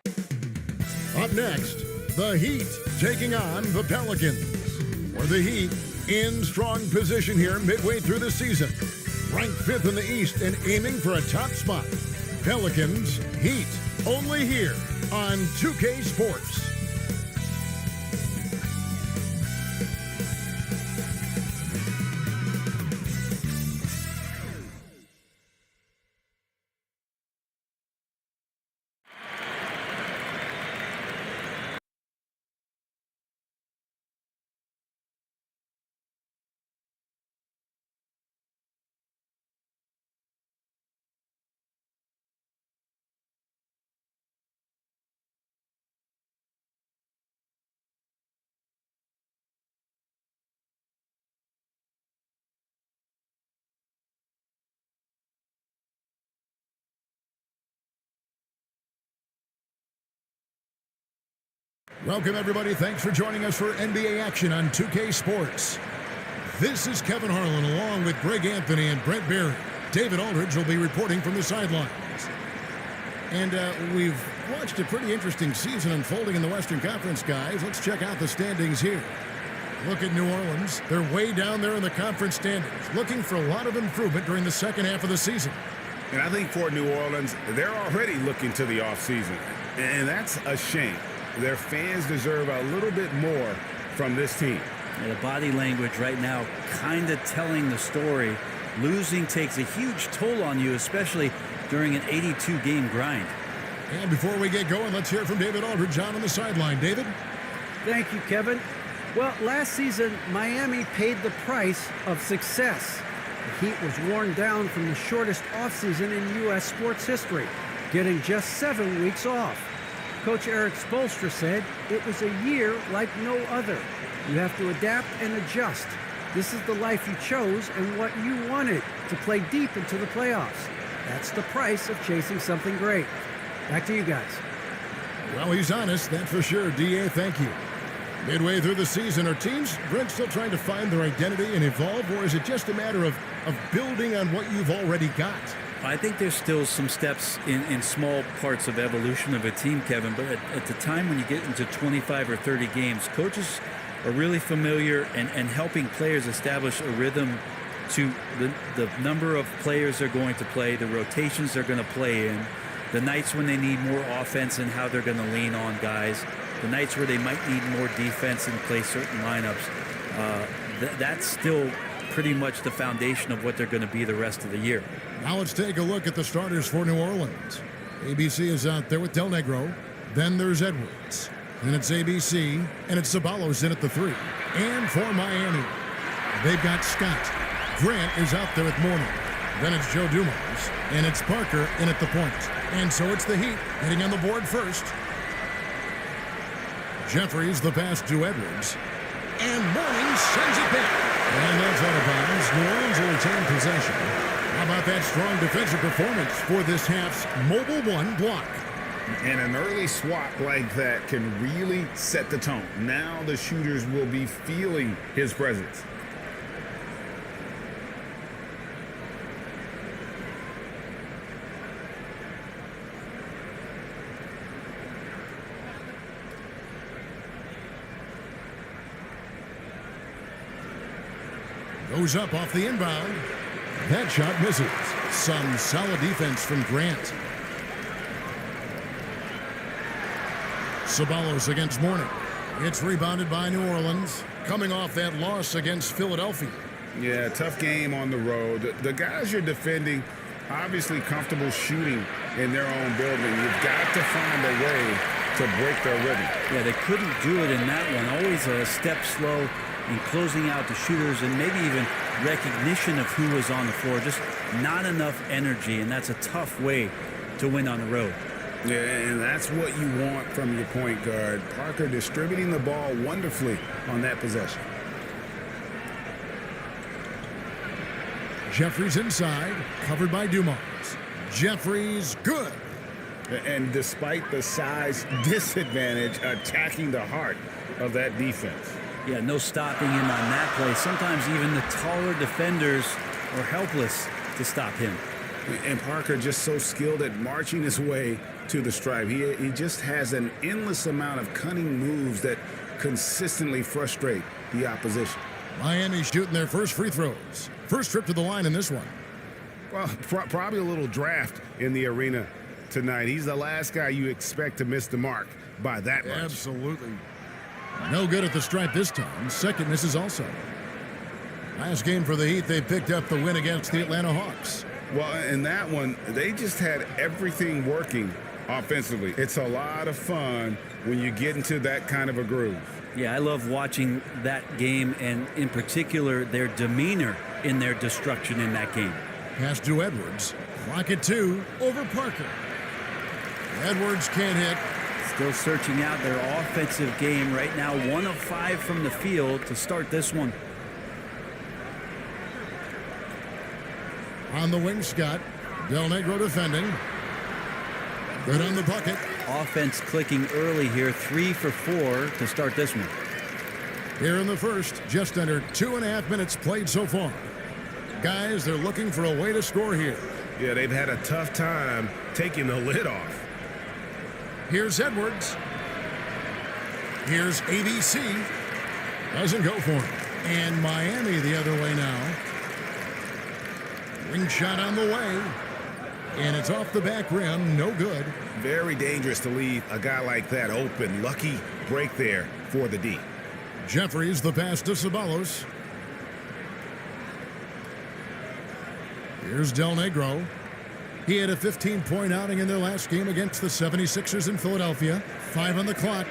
Up next, the Heat taking on the Pelicans. For the Heat, in strong position here midway through the season. Ranked 5th in the East and aiming for a top spot. Pelicans, Heat, only here on 2K Sports. Welcome, everybody. Thanks for joining us for NBA action on 2K Sports. This is Kevin Harlan along with Greg Anthony and Brent Barry. David Aldridge will be reporting from the sidelines. And we've watched a pretty interesting season unfolding in the Western Conference, guys. Let's check out the standings here. Look at New Orleans. They're way down there in the conference standings, looking for a lot of improvement during the second half of the season. And I think for New Orleans, they're already looking to the offseason. And that's a shame. Their fans deserve a little bit more from this team. The body language right now kind of telling the story. Losing takes a huge toll on you, especially during an 82-game grind. And before we get going, let's hear from David Aldridge on the sideline. David? Thank you, Kevin. Well, last season, Miami paid the price of success. The Heat was worn down from the shortest offseason in U.S. sports history, getting just 7 weeks off. Coach Eric Spoelstra said it was a year like no other. You have to adapt and adjust. This is the life you chose and what you wanted, to play deep into the playoffs. That's the price of chasing something great. Back to you guys. Well, he's honest, that's for sure. D.A., thank you. Midway through the season, are teams, Brent, still trying to find their identity and evolve, or is it just a matter of building on what you've already got? I think there's still some steps in small parts of evolution of a team, Kevin, but at the time when you get into 25 or 30 games, coaches are really familiar and helping players establish a rhythm to the number of players they're going to play, the rotations they're going to play in, the nights when they need more offense and how they're going to lean on guys, the nights where they might need more defense and play certain lineups. That's still pretty much the foundation of what they're going to be the rest of the year. Now let's take a look at the starters for New Orleans. ABC is out there with Del Negro. Then there's Edwards. Then it's ABC. And it's Ceballos in at the 3. And for Miami, they've got Scott. Grant is out there with Mourning. Then it's Joe Dumars. And it's Parker in at the point. And so it's the Heat hitting on the board first. Jeffries the pass to Edwards. And Mourning sends it back. And that's out of bounds. New Orleans will retain possession. How about that strong defensive performance for this half's Mobile One block? And an early swat like that can really set the tone. Now the shooters will be feeling his presence. Goes up off the inbound. That shot misses. Some solid defense from Grant. Ceballos against Mourning. It's rebounded by New Orleans, coming off that loss against Philadelphia. Yeah, tough game on the road. The guys you're defending, obviously comfortable shooting in their own building. You've got to find a way to break their rhythm. Yeah, they couldn't do it in that one. Always a step slow in closing out the shooters and maybe even recognition of who was on the floor. Just not enough energy, and that's a tough way to win on the road. Yeah, and that's what you want from your point guard. Parker distributing the ball wonderfully on that possession. Jeffries inside, covered by Dumars. Jeffries, good. And despite the size disadvantage, attacking the heart of that defense. Yeah, no stopping him on that play. Sometimes even the taller defenders are helpless to stop him. And Parker just so skilled at marching his way to the stripe. He just has an endless amount of cunning moves that consistently frustrate the opposition. Miami shooting their first free throws. First trip to the line in this one. Well, probably a little draft in the arena tonight. He's the last guy you expect to miss the mark by that much. Absolutely. No good at the stripe this time. Second misses also. Last game for the Heat, they picked up the win against the Atlanta Hawks. Well, in that one, they just had everything working offensively. It's a lot of fun when you get into that kind of a groove. Yeah, I love watching that game, and in particular, their demeanor in their destruction in that game. Pass to Edwards. Clock at 2 over Parker. Edwards can't hit. Still searching out their offensive game right now. 1 of 5 from the field to start this one. On the wing, Scott. Del Negro defending. Good on the bucket. Offense clicking early here. 3 for 4 to start this one. Here in the first, just under 2.5 minutes played so far. Guys, they're looking for a way to score here. Yeah, they've had a tough time taking the lid off. Here's Edwards. Here's ABC. Doesn't go for him. And Miami the other way now. Wing shot on the way. And it's off the back rim. No good. Very dangerous to leave a guy like that open. Lucky break there for the D. Jeffries the pass to Ceballos. Here's Del Negro. He had a 15-point outing in their last game against the 76ers in Philadelphia. 5 on the clock.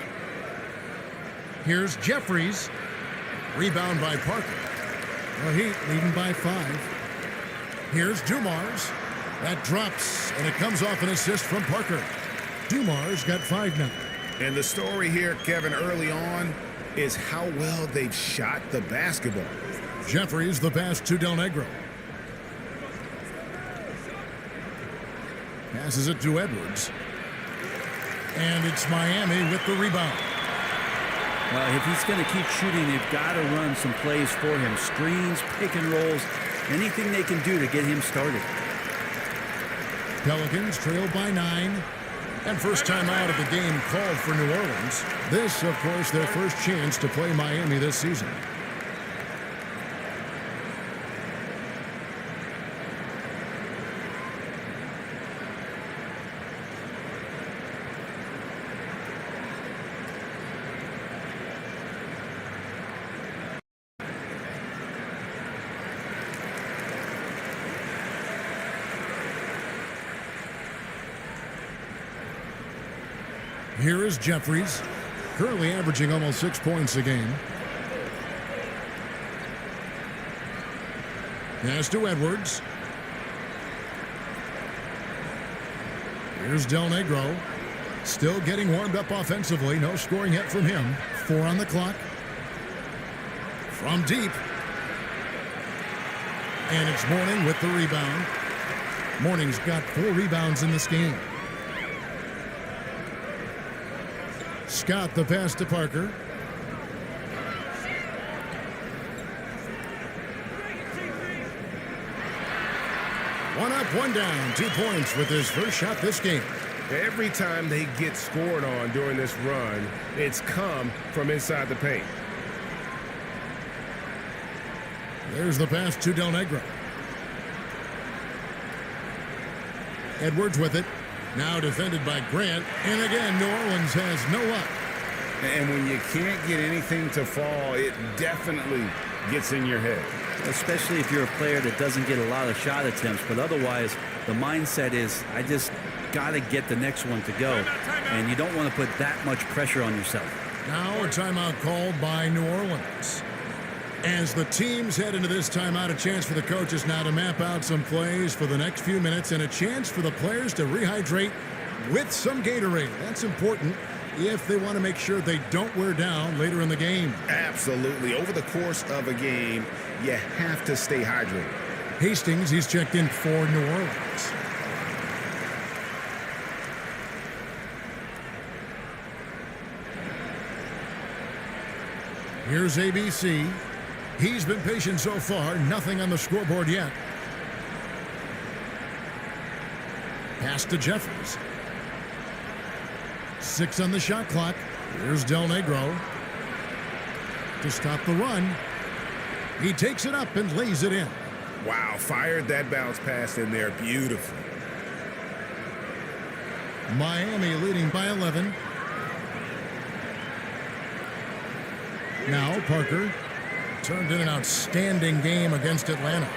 Here's Jeffries. Rebound by Parker. The Heat leading by 5. Here's Dumars. That drops, and it comes off an assist from Parker. Dumars got 5 now. And the story here, Kevin, early on is how well they've shot the basketball. Jeffries the pass to Del Negro. Passes it to Edwards. And it's Miami with the rebound. Well, if he's going to keep shooting, they've got to run some plays for him. Screens, pick and rolls, anything they can do to get him started. Pelicans trail by 9. And first time out of the game called for New Orleans. This, of course, their first chance to play Miami this season. Here is Jeffries, currently averaging almost 6 points a game. Pass to Edwards. Here's Del Negro, still getting warmed up offensively. No scoring yet from him. 4 on the clock. From deep. And it's Mourning with the rebound. Mourning's got 4 rebounds in this game. Scott the pass to Parker. One up, one down. 2 points with his first shot this game. Every time they get scored on during this run, it's come from inside the paint. There's the pass to Del Negro. Edwards with it. Now defended by Grant. And again, New Orleans has no luck. And when you can't get anything to fall, it definitely gets in your head. Especially if you're a player that doesn't get a lot of shot attempts. But otherwise, the mindset is, I just got to get the next one to go. And you don't want to put that much pressure on yourself. Now a timeout called by New Orleans. As the teams head into this timeout, a chance for the coaches now to map out some plays for the next few minutes and a chance for the players to rehydrate with some Gatorade. That's important if they want to make sure they don't wear down later in the game. Absolutely. Over the course of a game, you have to stay hydrated. Hastings, he's checked in for New Orleans. Here's ABC. He's been patient so far. Nothing on the scoreboard yet. Pass to Jeffries. 6 on the shot clock. Here's Del Negro to stop the run. He takes it up and lays it in. Wow, fired that bounce pass in there beautifully. Miami leading by 11. Now Parker turned in an outstanding game against Atlanta.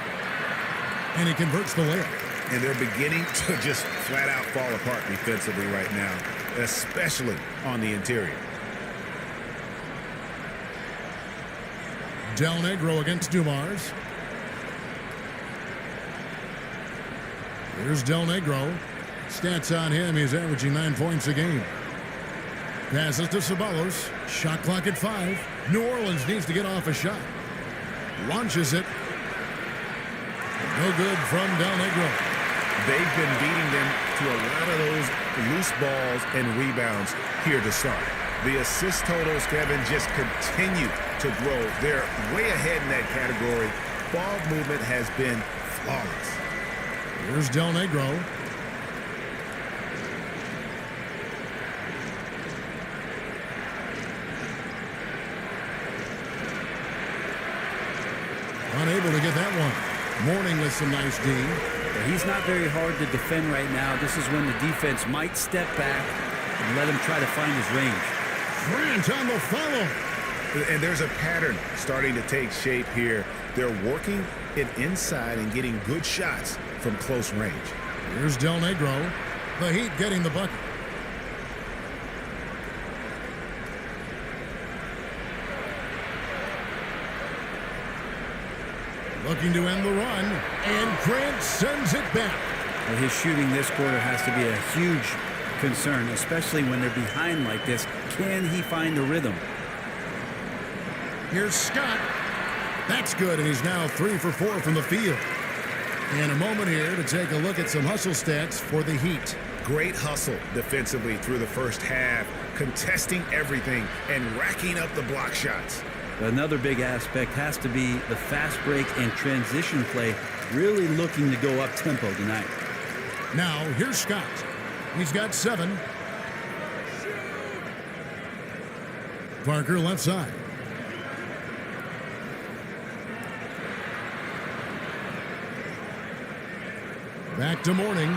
And he converts the layup. And they're beginning to just flat out fall apart defensively right now, especially on the interior. Del Negro against Dumars. Here's Del Negro. Stats on him, he's averaging 9 points a game. Passes to Ceballos. Shot clock at 5. New Orleans needs to get off a shot. Launches it. No good from Del Negro. They've been beating them to a lot of those loose balls and rebounds here to start. The assist totals, Kevin, just continue to grow. They're way ahead in that category. Ball movement has been flawless. Here's Del Negro. Unable to get that one. Mourning with some nice D. He's not very hard to defend right now. This is when the defense might step back and let him try to find his range. Grant on the follow. And there's a pattern starting to take shape here. They're working it inside and getting good shots from close range. Here's Del Negro. The Heat getting the bucket. Looking to end the run, and Grant sends it back. Well, his shooting this quarter has to be a huge concern, especially when they're behind like this. Can he find the rhythm? Here's Scott. That's good, and he's now 3 for 4 from the field. And a moment here to take a look at some hustle stats for the Heat. Great hustle defensively through the first half, contesting everything and racking up the block shots. Another big aspect has to be the fast break and transition play, really looking to go up tempo tonight. Now, here's Scott. He's got 7. Parker left side. Back to Mourning.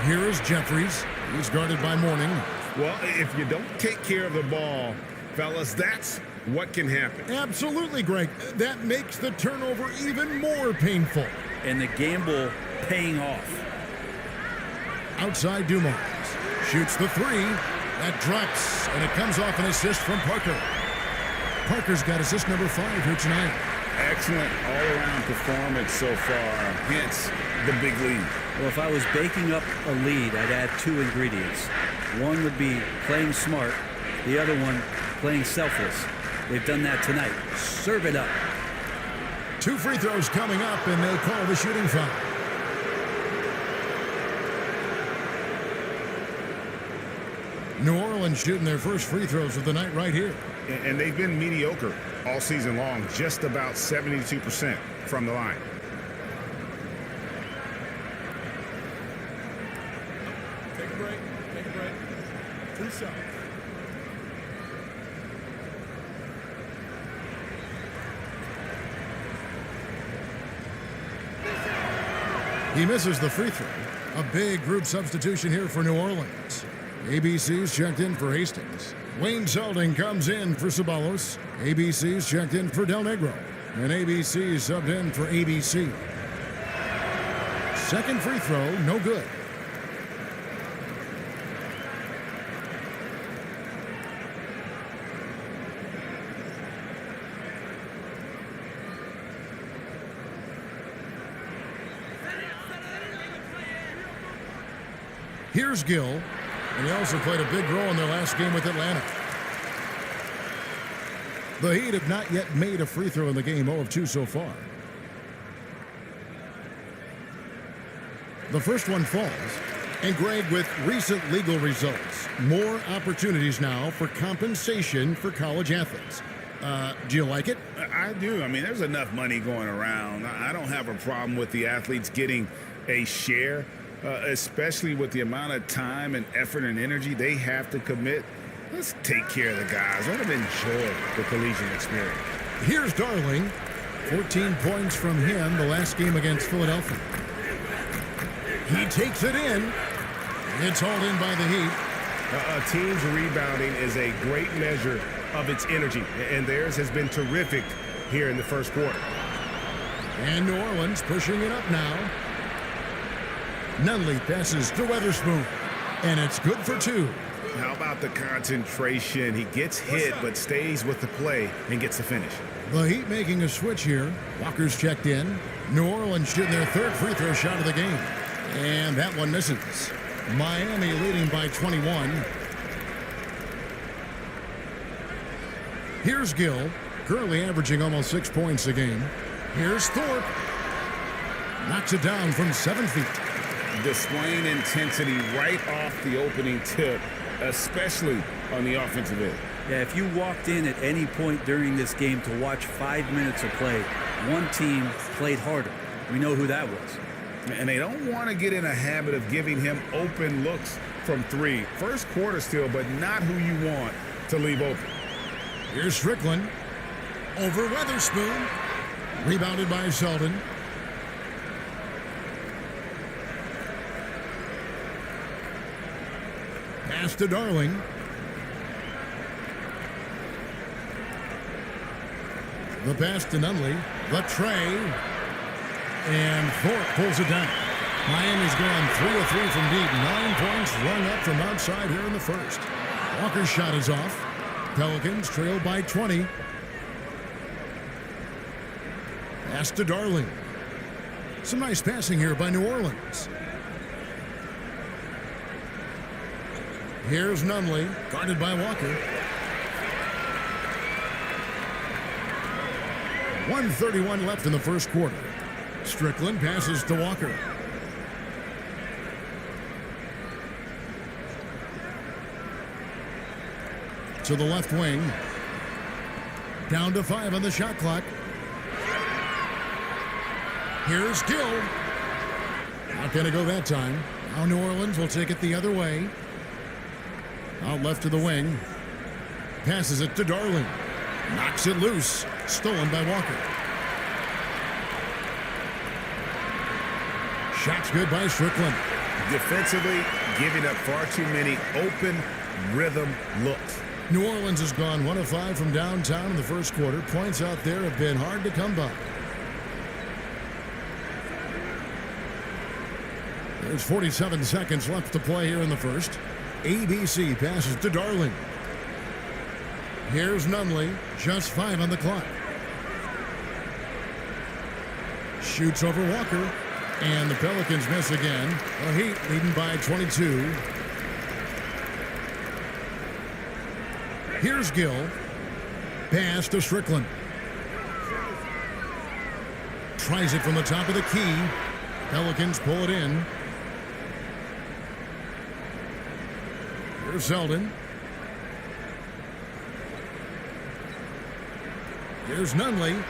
Here is Jeffries. He's guarded by Mourning. Well, if you don't take care of the ball, fellas, that's what can happen. Absolutely, Greg. That makes the turnover even more painful. And the gamble paying off. Outside Dumars. Shoots the 3. That drops, and it comes off an assist from Parker. Parker's got assist number 5 here tonight. Excellent all-around performance so far, hence the big lead. Well, if I was baking up a lead, I'd add 2 ingredients. One would be playing smart. The other one, playing selfless. They've done that tonight. Serve it up. 2 free throws coming up, and they call the shooting foul. New Orleans shooting their first free throws of the night right here. And they've been mediocre all season long, just about 72% from the line. Take a break. Take a break. 2 shots. He misses the free throw. A big group substitution here for New Orleans. ABC's checked in for Hastings. Wayne Zeldin comes in for Ceballos. ABC's checked in for Del Negro. And ABC's subbed in for ABC. Second free throw, no good. Here's Gill, and he also played a big role in their last game with Atlanta. The Heat have not yet made a free throw in the game, 0 of 2 so far. The first one falls, and Greg, with recent legal results, more opportunities now for compensation for college athletes. Do you like it? I do. I mean, there's enough money going around. I don't have a problem with the athletes getting a share especially with the amount of time and effort and energy they have to commit. Let's take care of the guys. Let them enjoy the collegiate experience. Here's Darling. 14 points from him the last game against Philadelphia. He takes it in. It's hauled in by the Heat. A team's rebounding is a great measure of its energy, and theirs has been terrific here in the first quarter. And New Orleans pushing it up now. Nunley passes to Weatherspoon, and it's good for two. How about the concentration? He gets hit but stays with the play and gets the finish. The Heat making a switch here. Walker's checked in. New Orleans shooting their third free throw shot of the game. And that one misses. Miami leading by 21. Here's Gill, currently averaging almost 6 points a game. Here's Thorpe. Knocks it down from 7 feet. Displaying intensity right off the opening tip, especially on the offensive end. Yeah, if you walked in at any point during this game to watch 5 minutes of play, one team played harder. We know who that was. And they don't want to get in a habit of giving him open looks from three. First quarter still, but not who you want to leave open. Here's Strickland. Over Weatherspoon. Rebounded by Selden. Pass to Darling. The pass to Nunley. The tray. And Thorpe pulls it down. Miami's gone 3 of 3 from deep. 9 points rung up from outside here in the first. Walker's shot is off. Pelicans trail by 20. Pass to Darling. Some nice passing here by New Orleans. Here's Nunley, guarded by Walker. 1:31 left in the first quarter. Strickland passes to Walker. To the left wing. Down to 5 on the shot clock. Here's Gill. Not going to go that time. Now New Orleans will take it the other way. Out left to the wing. Passes it to Darling. Knocks it loose. Stolen by Walker. Shot's good by Strickland. Defensively, giving up far too many open rhythm looks. New Orleans has gone 1 of 5 from downtown in the first quarter. Points out there have been hard to come by. There's 47 seconds left to play here in the first. ABC passes to Darling. Here's Nunley. Just 5 on the clock. Shoots over Walker. And the Pelicans miss again. The Heat leading by 22. Here's Gill. Pass to Strickland. Tries it from the top of the key. Pelicans pull it in. Here's Selden. Here's Nunley.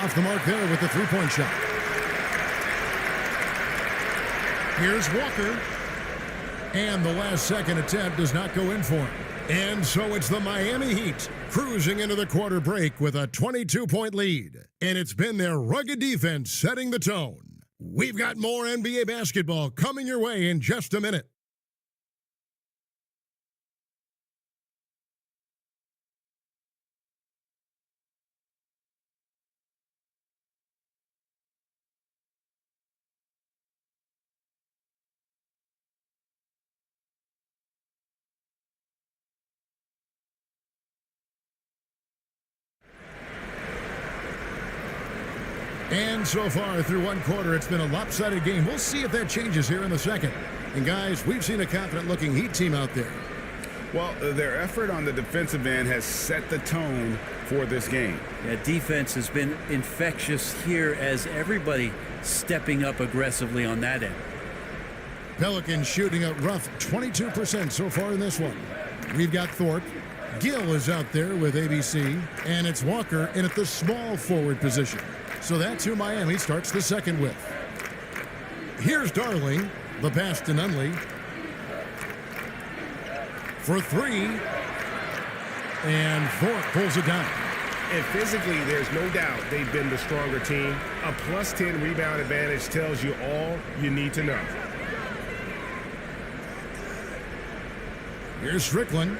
Off the mark there with the three-point shot. Here's Walker. And the last second attempt does not go in for him. And so it's the Miami Heat cruising into the quarter break with a 22-point lead. And it's been their rugged defense setting the tone. We've got more NBA basketball coming your way in just a minute. And so far through one quarter, it's been a lopsided game. We'll see if that changes here in the second. And guys, we've seen a confident-looking Heat team out there. Well, their effort on the defensive end has set the tone for this game. Yeah, defense has been infectious here as everybody stepping up aggressively on that end. Pelicans shooting a rough 22% so far in this one. We've got Thorpe. Gill is out there with ABC. And it's Walker in at the small forward position. So that's who Miami starts the second with. Here's Darling. The pass to Nunley. For three. And Thorpe pulls it down. And physically, there's no doubt they've been the stronger team. A plus 10 rebound advantage tells you all you need to know. Here's Strickland.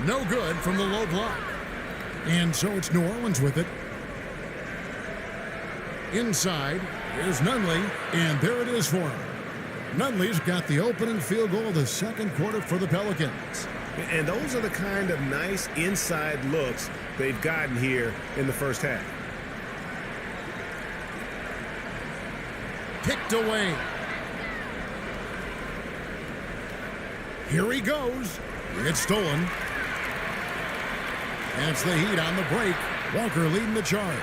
No good from the low block. And so it's New Orleans with it. Inside, here's Nunley, and there it is for him. Nunley's got the opening field goal of the second quarter for the Pelicans. And those are the kind of nice inside looks they've gotten here in the first half. Picked away. Here he goes. It's stolen. And it's the Heat on the break. Walker leading the charge.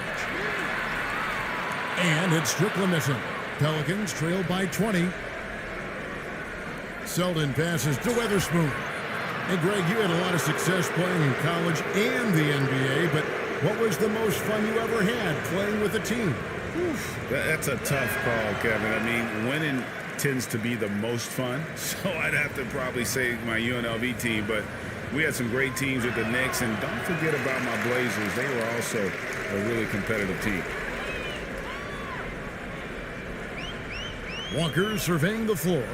And it's Strickland missing. Pelicans trail by 20. Selden passes to Weatherspoon. And Greg, you had a lot of success playing in college and the NBA, but what was the most fun you ever had playing with a team? That's a tough call, Kevin. I mean, winning tends to be the most fun, so I'd have to probably say my UNLV team, but we had some great teams with the Knicks, and don't forget about my Blazers. They were also a really competitive team. Walker surveying the floor.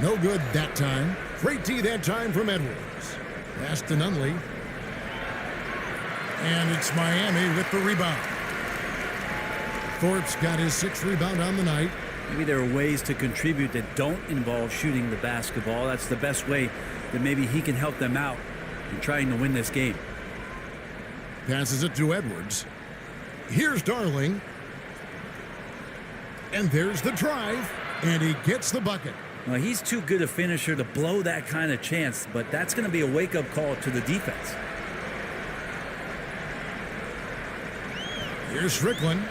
No good that time. Great D that time from Edwards. Pass to Nunley. And it's Miami with the rebound. Thorpe's got his 6th rebound on the night. Maybe there are ways to contribute that don't involve shooting the basketball. That's the best way that maybe he can help them out in trying to win this game. Passes it to Edwards. Here's Darling. And there's the drive. And he gets the bucket. Well, he's too good a finisher to blow that kind of chance, but that's going to be a wake-up call to the defense. Here's Strickland.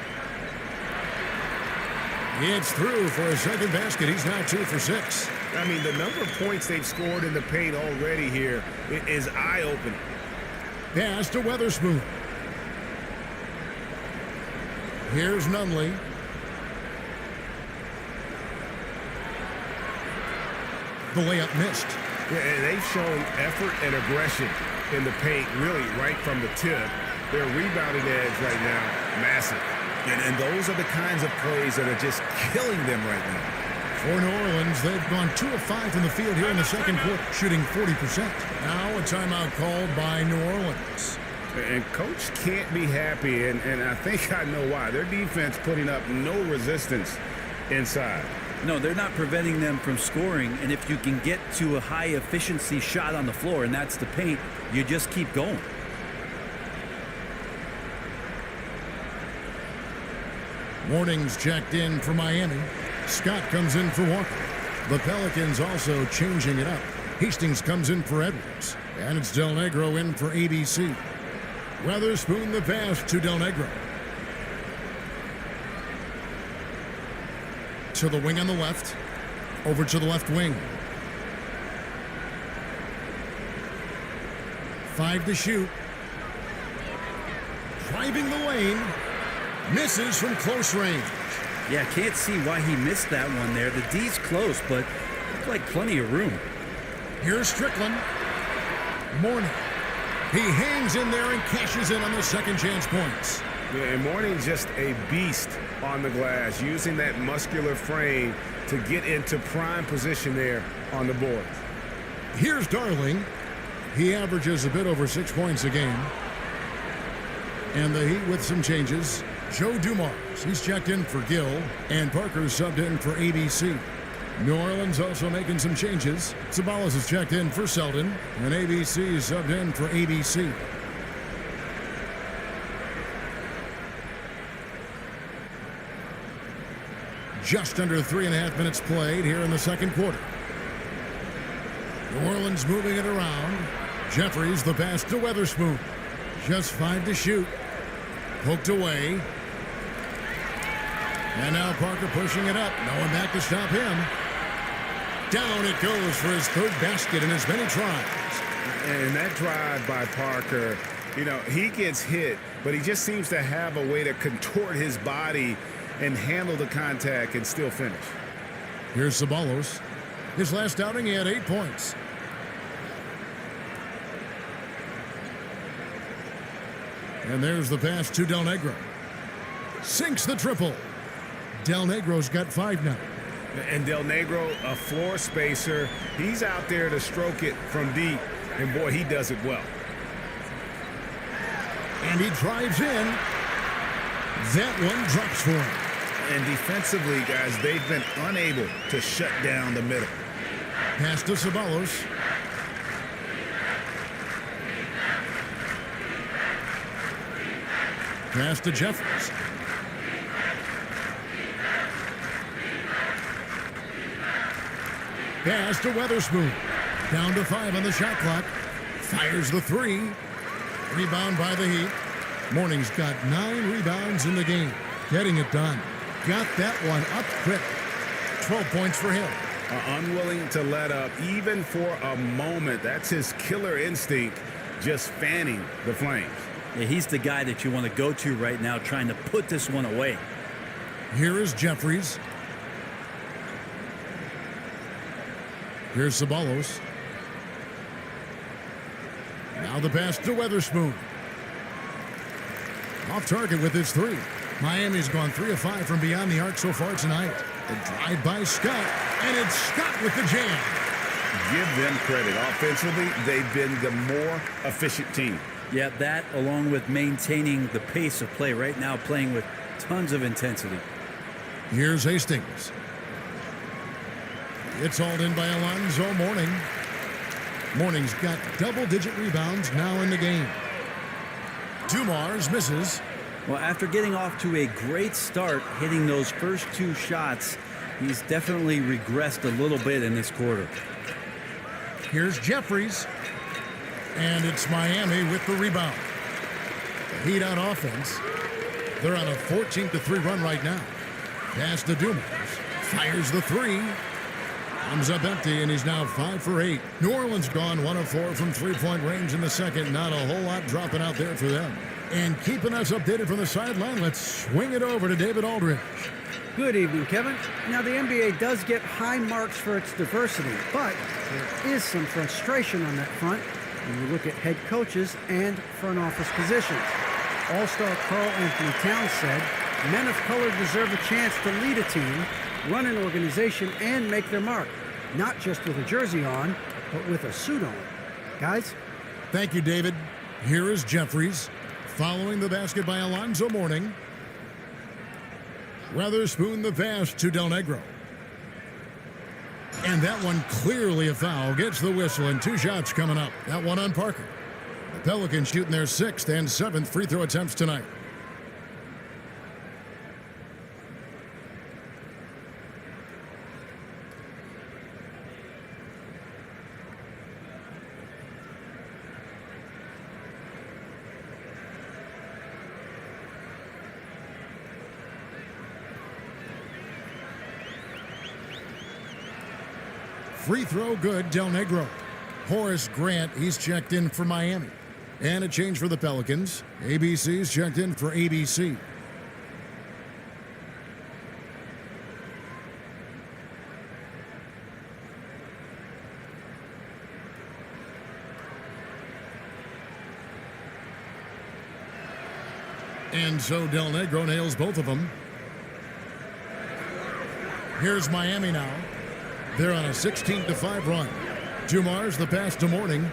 It's through for a second basket. He's now 2 for 6. I mean, the number of points they've scored in the paint already here is eye-opening. Pass to Weatherspoon. Here's Nunley. The layup missed. Yeah, and they've shown effort and aggression in the paint, really right from the tip. Their rebounding edge right now, massive. And those are the kinds of plays that are just killing them right now. For New Orleans, they've gone 2 of 5 from the field here in the second quarter, shooting 40%. Now a timeout called by New Orleans. And Coach can't be happy, and I think I know why. Their defense putting up no resistance inside. No, they're not preventing them from scoring, and if you can get to a high-efficiency shot on the floor, and that's the paint, you just keep going. Warnings checked in for Miami. Scott comes in for Walker. The Pelicans also changing it up. Hastings comes in for Edwards. And it's Del Negro in for ABC. Weatherspoon the pass to Del Negro. To the wing on the left. Over to the left wing. 5 to shoot. Driving the lane. Misses from close range. Yeah, can't see why he missed that one there. The D's close, but looked like plenty of room. Here's Strickland. Mourning. He hangs in there and cashes in on the second chance points. Yeah, and Mourning's just a beast on the glass, using that muscular frame to get into prime position there on the board. Here's Darling. He averages a bit over 6 points a game. And the Heat with some changes. Joe Dumars, he's checked in for Gill, and Parker's subbed in for ABC. New Orleans also making some changes. Sabalas is checked in for Selden, and ABC is subbed in for ABC. Just under 3.5 minutes played here in the second quarter. New Orleans moving it around. Jeffries the pass to Weatherspoon. Just 5 to shoot. Poked away. And now Parker pushing it up. No one back to stop him. Down it goes for his third basket in as many tries. And that drive by Parker You know, he gets hit, but he just seems to have a way to contort his body and handle the contact and still finish. Here's Ceballos. His last outing, he had 8 points. And there's the pass to Del Negro. Sinks the triple. Del Negro's got 5 now. And Del Negro, a floor spacer, he's out there to stroke it from deep, and boy, he does it well. And he drives in. That one drops for him. And defensively, guys, they've been unable to shut down the middle. Pass to Ceballos. Pass to Jeffries. Pass to Weatherspoon. Down to 5 on the shot clock. Fires the 3. Rebound by the Heat. Mourning's got 9 rebounds in the game. Getting it done. Got that one up quick. 12 points for him. Unwilling to let up even for a moment. That's his killer instinct, just fanning the flames. Yeah, he's the guy that you want to go to right now trying to put this one away. Here is Jeffries. Here's Ceballos. Now the pass to Weatherspoon. Off target with his 3. Miami's gone 3 of 5 from beyond the arc so far tonight. The drive by Scott, and it's Scott with the jam. Give them credit. Offensively, they've been the more efficient team. Yeah, that along with maintaining the pace of play right now, playing with tons of intensity. Here's Hastings. It's hauled in by Alonzo Mourning. Mourning's got double-digit rebounds now in the game. Dumars misses. Well, after getting off to a great start, hitting those first 2 shots, he's definitely regressed a little bit in this quarter. Here's Jeffries. And it's Miami with the rebound. The Heat on offense. They're on a 14-3 run right now. Pass to Dumars. Fires the 3. Comes up empty, and he's now 5 for 8. New Orleans gone 1 of 4 from 3-point range in the second. Not a whole lot dropping out there for them. And keeping us updated from the sideline, let's swing it over to David Aldridge. Good evening, Kevin. Now, the NBA does get high marks for its diversity, but there is some frustration on that front when you look at head coaches and front office positions. All-star Karl Anthony Towns said, men of color deserve a chance to lead a team, run an organization, and make their mark, not just with a jersey on, but with a suit on. Guys? Thank you, David. Here is Jeffries. Following the basket by Alonzo Mourning. Weatherspoon the pass to Del Negro. And that one clearly a foul. Gets the whistle, and 2 shots coming up. That one on Parker. The Pelicans shooting their 6th and 7th free throw attempts tonight. Free throw good, Del Negro. Horace Grant, he's checked in for Miami. And a change for the Pelicans. ABC's checked in for ABC. And so Del Negro nails both of them. Here's Miami now. They're on a 16-5 run. Dumars the pass to Mourning.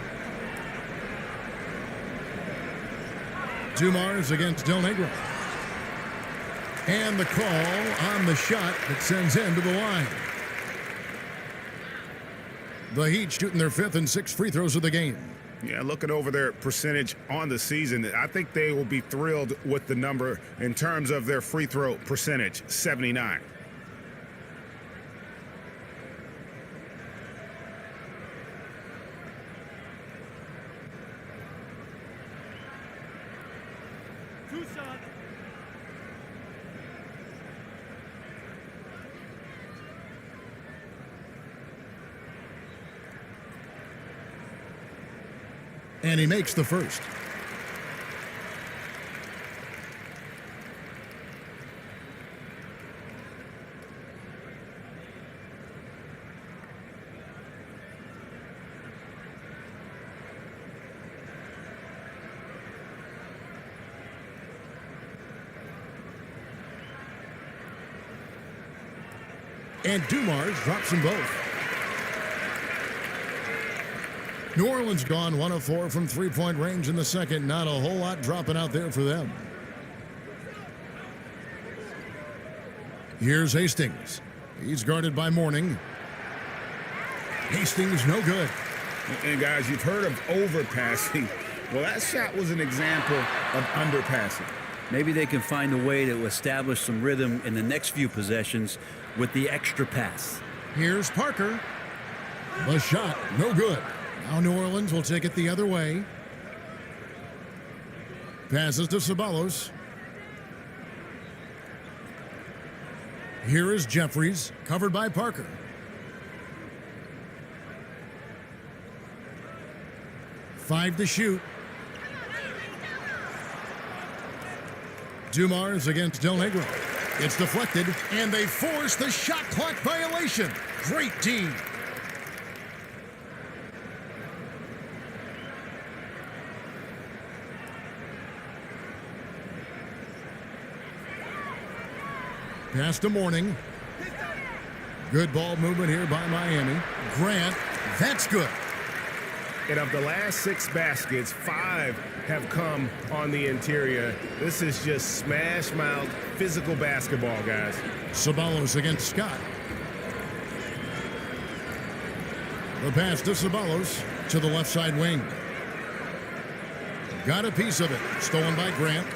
Dumars against Del Negro. And the call on the shot that sends him to the line. The Heat shooting their 5th and 6th free throws of the game. Yeah, looking over their percentage on the season, I think they will be thrilled with the number in terms of their free throw percentage, 79. And he makes the first. And Dumars drops them both. New Orleans gone 1 of 4 from three-point range in the second. Not a whole lot dropping out there for them. Here's Hastings. He's guarded by Mourning. Hastings no good. And guys, you've heard of overpassing. Well, that shot was an example of underpassing. Maybe they can find a way to establish some rhythm in the next few possessions with the extra pass. Here's Parker. The shot, no good. Now New Orleans will take it the other way. Passes to Ceballos. Here is Jeffries, covered by Parker. Five to shoot. Dumars against Del Negro. It's deflected, and they force the shot clock violation. Great team. Pass to Mourning. Good ball movement here by Miami. Grant, that's good. And of the last 6 baskets, 5 have come on the interior. This is just smash mouth physical basketball, guys. Ceballos against Scott. The pass to Ceballos to the left side wing. Got a piece of it. Stolen by Grant.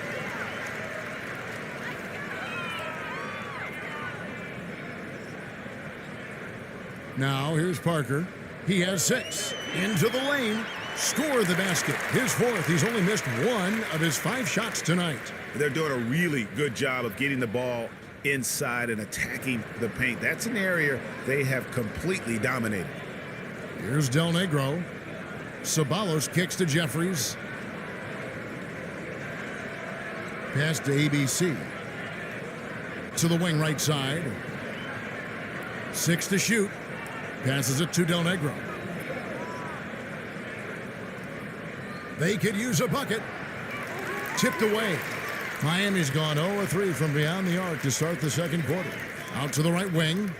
Now here's Parker. He has 6. Into the lane. Score the basket. His 4th. He's only missed 1 of his 5 shots tonight. They're doing a really good job of getting the ball inside and attacking the paint. That's an area they have completely dominated. Here's Del Negro. Ceballos kicks to Jeffries. Pass to ABC. To the wing right side. 6 to shoot. Passes it to Del Negro. They could use a bucket. Tipped away. Miami's gone 0 of 3 from beyond the arc to start the second quarter. Out to the right wing.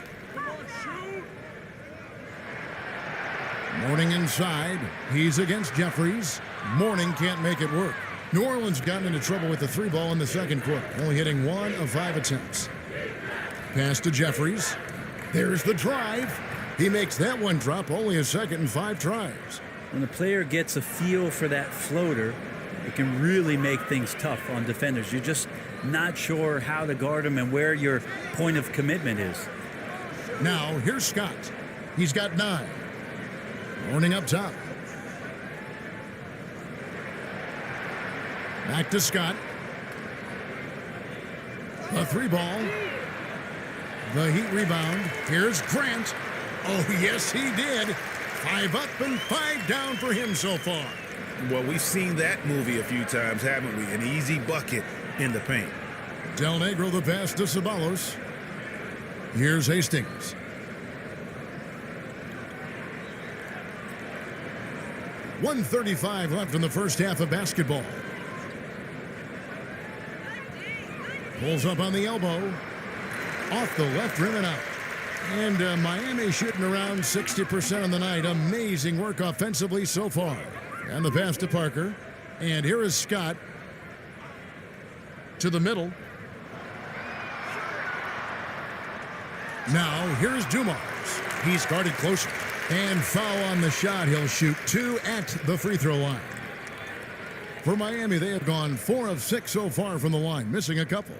Mourning inside. He's against Jeffries. Mourning can't make it work. New Orleans gotten into trouble with the 3 ball in the second quarter, only hitting 1 of 5 attempts. Pass to Jeffries. There's the drive. He makes that one drop, only a second in 5 tries. When a player gets a feel for that floater, it can really make things tough on defenders. You're just not sure how to guard him and where your point of commitment is. Now, here's Scott. He's got 9. Mourning up top. Back to Scott. The 3 ball. The Heat rebound. Here's Grant. Oh, yes, he did. 5 up and 5 down for him so far. Well, we've seen that movie a few times, haven't we? An easy bucket in the paint. Del Negro the pass to Ceballos. Here's Hastings. .135 left in the first half of basketball. Pulls up on the elbow. Off the left rim and out. And Miami shooting around 60% on the night. Amazing work offensively so far. And the pass to Parker. And here is Scott. To the middle. Now, here's Dumars. He's guarded closer. And foul on the shot. He'll shoot 2 at the free throw line. For Miami, they have gone 4 of 6 so far from the line, missing a couple.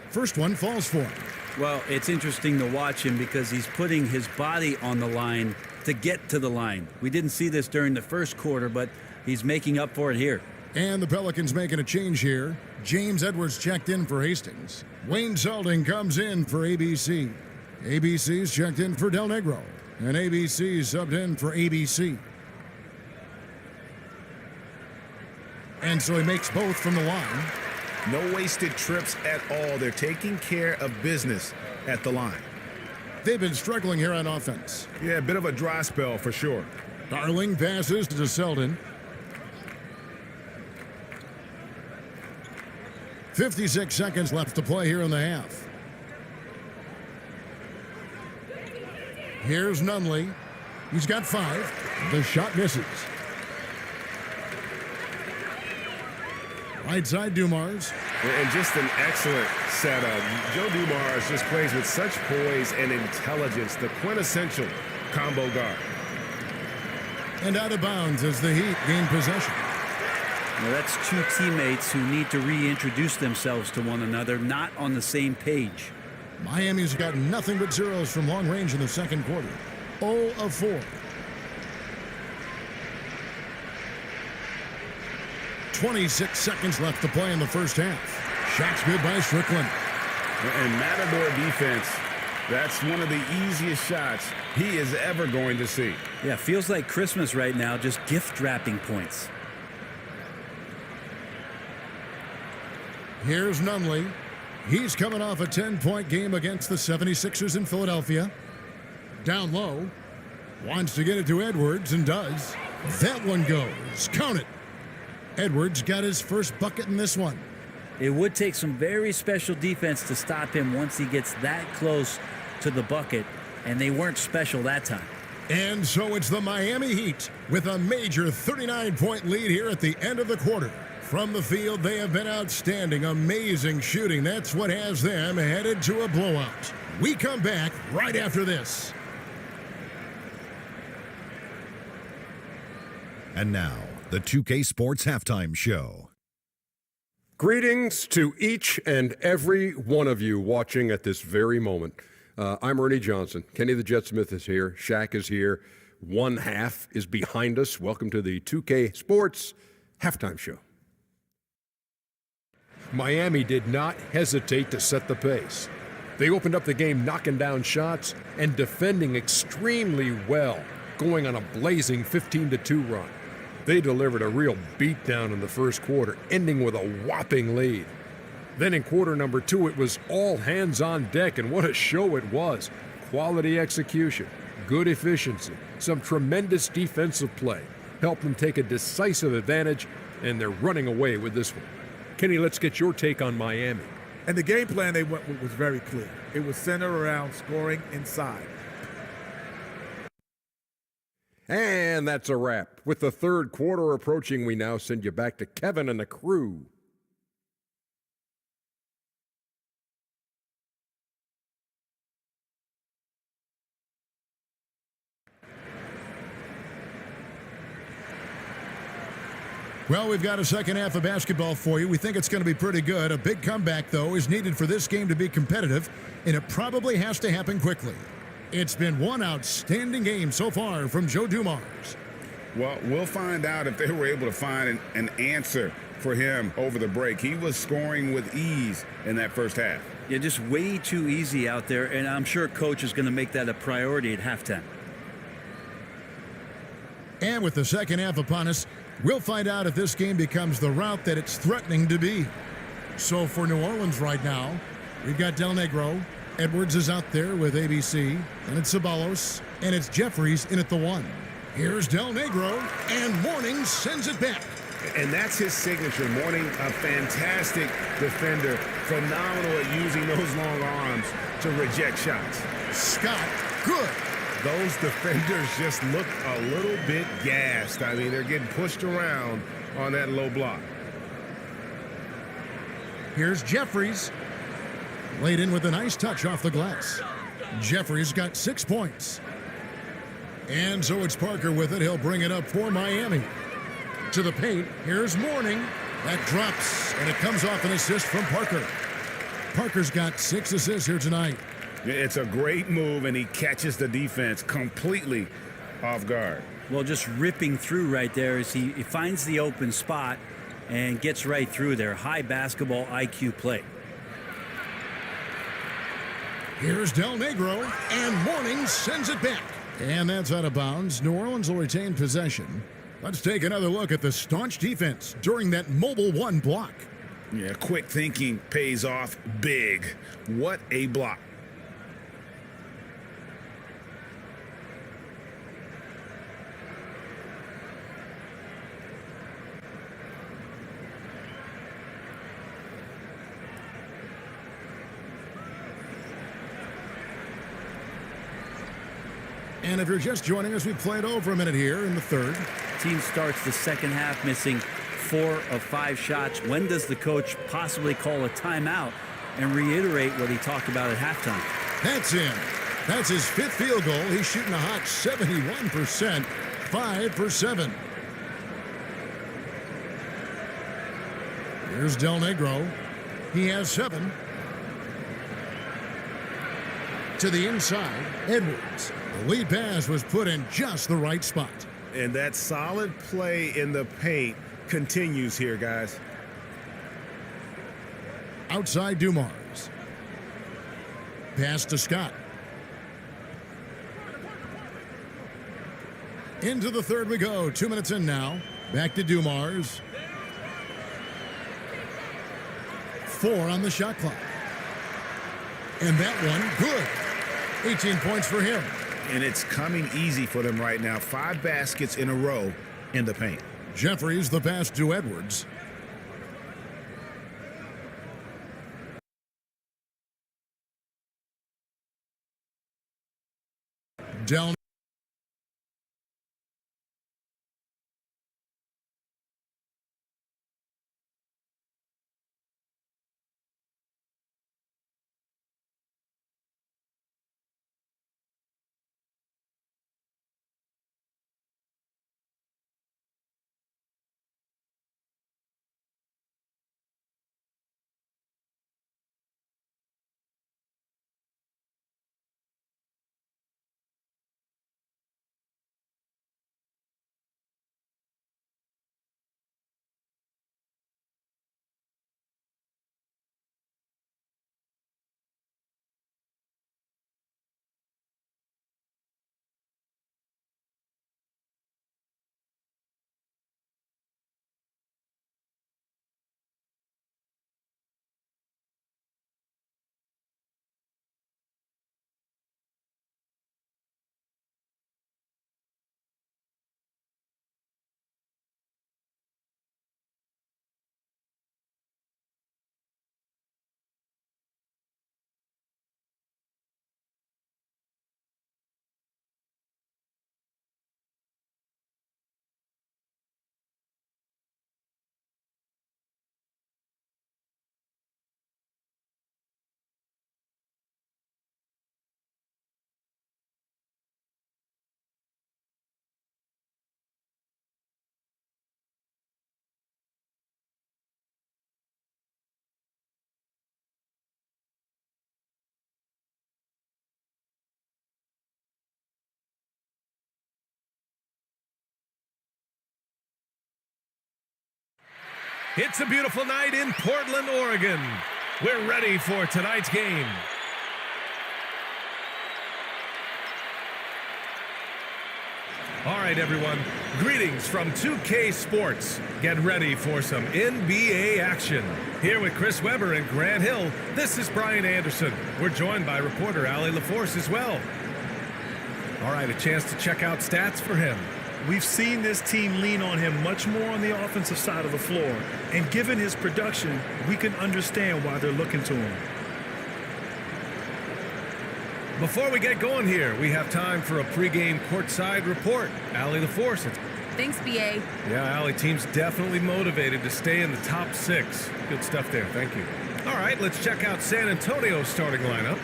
First one falls for him. Well, it's interesting to watch him because he's putting his body on the line to get to the line. We didn't see this during the first quarter, but he's making up for it here. And the Pelicans making a change here. James Edwards checked in for Hastings. Wayne Zeldin comes in for ABC. ABC's checked in for Del Negro. And ABC's subbed in for ABC. And so he makes both from the line. No wasted trips at all. They're taking care of business at the line. They've been struggling here on offense. Yeah, a bit of a dry spell for sure. Darling passes to Selden. 56 seconds left to play here in the half. Here's Nunley. He's got 5. The shot misses. Right side, Dumars. And just an excellent setup. Joe Dumars just plays with such poise and intelligence, the quintessential combo guard. And out of bounds as the Heat gain possession. Well, that's two teammates who need to reintroduce themselves to one another, not on the same page. Miami's got nothing but zeros from long range in the second quarter. 0 of 4. 26 seconds left to play in the first half. Shots good by Strickland. And Matador defense, that's one of the easiest shots he is ever going to see. Yeah, feels like Christmas right now, just gift wrapping points. Here's Nunley. He's coming off a 10-point game against the 76ers in Philadelphia. Down low. Wants to get it to Edwards and does. That one goes. Count it. Edwards got his first bucket in this one. It would take some very special defense to stop him once he gets that close to the bucket, and they weren't special that time. And so it's the Miami Heat with a major 39-point lead here at the end of the quarter. From the field, they have been outstanding, amazing shooting. That's what has them headed to a blowout. We come back right after this. And now, the 2K Sports Halftime Show. Greetings to each and every one of you watching at this very moment. I'm Ernie Johnson. Kenny the Jet Smith is here. Shaq is here. One half is behind us. Welcome to the 2K Sports Halftime Show. Miami did not hesitate to set the pace. They opened up the game knocking down shots and defending extremely well, going on a blazing 15-2 run. They delivered a real beatdown in the first quarter, ending with a whopping lead. Then in quarter number 2, it was all hands on deck, and what a show it was. Quality execution, good efficiency, some tremendous defensive play helped them take a decisive advantage, and they're running away with this one. Kenny, let's get your take on Miami. And the game plan they went with was very clear. It was centered around scoring inside. And that's a wrap. With the third quarter approaching, we now send you back to Kevin and the crew. Well, we've got a second half of basketball for you. We think it's going to be pretty good. A big comeback, though, is needed for this game to be competitive, and it probably has to happen quickly. It's been one outstanding game so far from Joe Dumars. Well, we'll find out if they were able to find an answer for him over the break. He was scoring with ease in that first half. Yeah, just way too easy out there, and I'm sure Coach is going to make that a priority at halftime. And with the second half upon us, we'll find out if this game becomes the route that it's threatening to be. So for New Orleans right now, we've got Del Negro. Edwards is out there with ABC, and it's Ceballos, and it's Jeffries in at the 1. Here's Del Negro, and Mourning sends it back. And that's his signature. Mourning, a fantastic defender, phenomenal at using those long arms to reject shots. Scott, good. Those defenders just look a little bit gassed. I mean, they're getting pushed around on that low block. Here's Jeffries. Laid in with a nice touch off the glass. Jeffries got 6 points. And so it's Parker with it. He'll bring it up for Miami. To the paint, here's Mourning. That drops, and it comes off an assist from Parker. Parker's got 6 assists here tonight. It's a great move, and he catches the defense completely off guard. Well, just ripping through right there as he finds the open spot and gets right through there. High basketball IQ play. Here's Del Negro, and Mourning sends it back. And that's out of bounds. New Orleans will retain possession. Let's take another look at the staunch defense during that mobile one block. Yeah, quick thinking pays off big. What a block. And if you're just joining us, we played over a minute here in the third. Team starts the second half missing 4 of 5 shots. When does the coach possibly call a timeout and reiterate what he talked about at halftime? That's in. That's his 5th field goal. He's shooting a hot 71%, 5 for 7. Here's Del Negro. He has 7. To the inside, Edwards. The lead pass was put in just the right spot. And that solid play in the paint continues here, guys. Outside Dumars. Pass to Scott. Into the third we go. 2 minutes in now. Back to Dumars. 4 on the shot clock. And that one, good. 18 points for him. And it's coming easy for them right now. 5 baskets in a row in the paint. Jeffries the pass to Edwards. Del It's a beautiful night in Portland, Oregon. We're ready for tonight's game. All right, everyone. Greetings from 2K Sports. Get ready for some NBA action. Here with Chris Webber and Grant Hill, this is Brian Anderson. We're joined by reporter Allie LaForce as well. All right, a chance to check out stats for him. We've seen this team lean on him much more on the offensive side of the floor. And given his production, we can understand why they're looking to him. Before we get going here, we have time for a pregame courtside report. Allie LaForce. Thanks, BA. Yeah, Allie, team's definitely motivated to stay in the top 6. Good stuff there. Thank you. All right, let's check out San Antonio's starting lineup.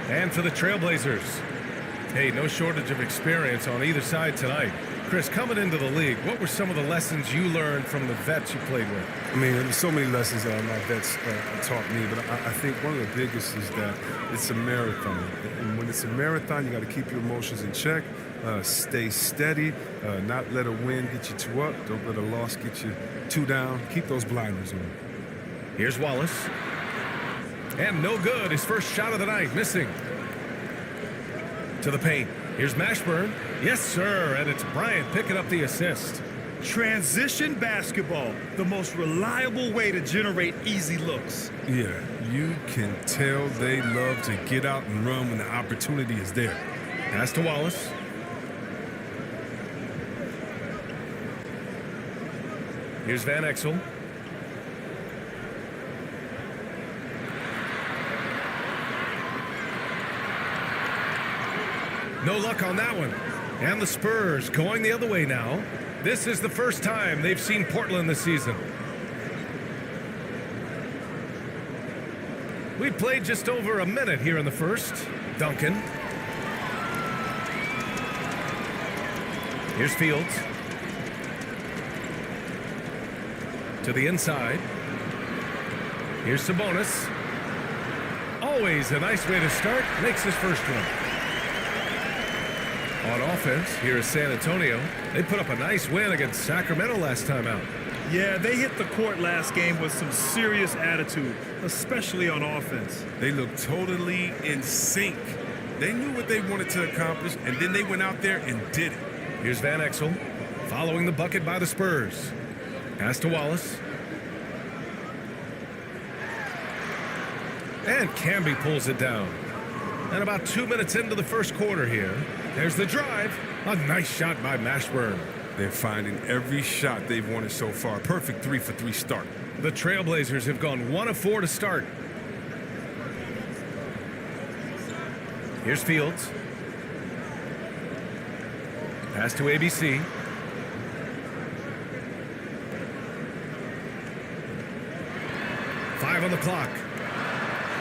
And for the Trailblazers, hey, no shortage of experience on either side tonight. Chris, coming into the league, what were some of the lessons you learned from the vets you played with? I mean, there's so many lessons that my vets taught me, but I think one of the biggest is that it's a marathon. And when it's a marathon, you got to keep your emotions in check, stay steady, not let a win get you 2 up, don't let a loss get you 2 down. Keep those blinders on. Here's Wallace. And no good. His first shot of the night, missing. To the paint. Here's Mashburn. Yes, sir. And it's Bryant picking up the assist. Transition basketball, the most reliable way to generate easy looks. Yeah, you can tell they love to get out and run when the opportunity is there. Pass to Wallace. Here's Van Exel. No luck on that one. And the Spurs going the other way now. This is the first time they've seen Portland this season. We played just over a minute here in the first. Duncan. Here's Fields. To the inside. Here's Sabonis. Always a nice way to start. Makes his first one. On offense, here is San Antonio. They put up a nice win against Sacramento last time out. Yeah, they hit the court last game with some serious attitude, especially on offense. They look totally in sync. They knew what they wanted to accomplish, and then they went out there and did it. Here's Van Exel, following the bucket by the Spurs. Pass to Wallace. And Camby pulls it down. And about 2 minutes into the first quarter here, there's the drive. A nice shot by Mashburn. They're finding every shot they've wanted so far. Perfect 3-for-3 start. The Trailblazers have gone 1 of 4 to start. Here's Fields. Pass to ABC. Five on the clock.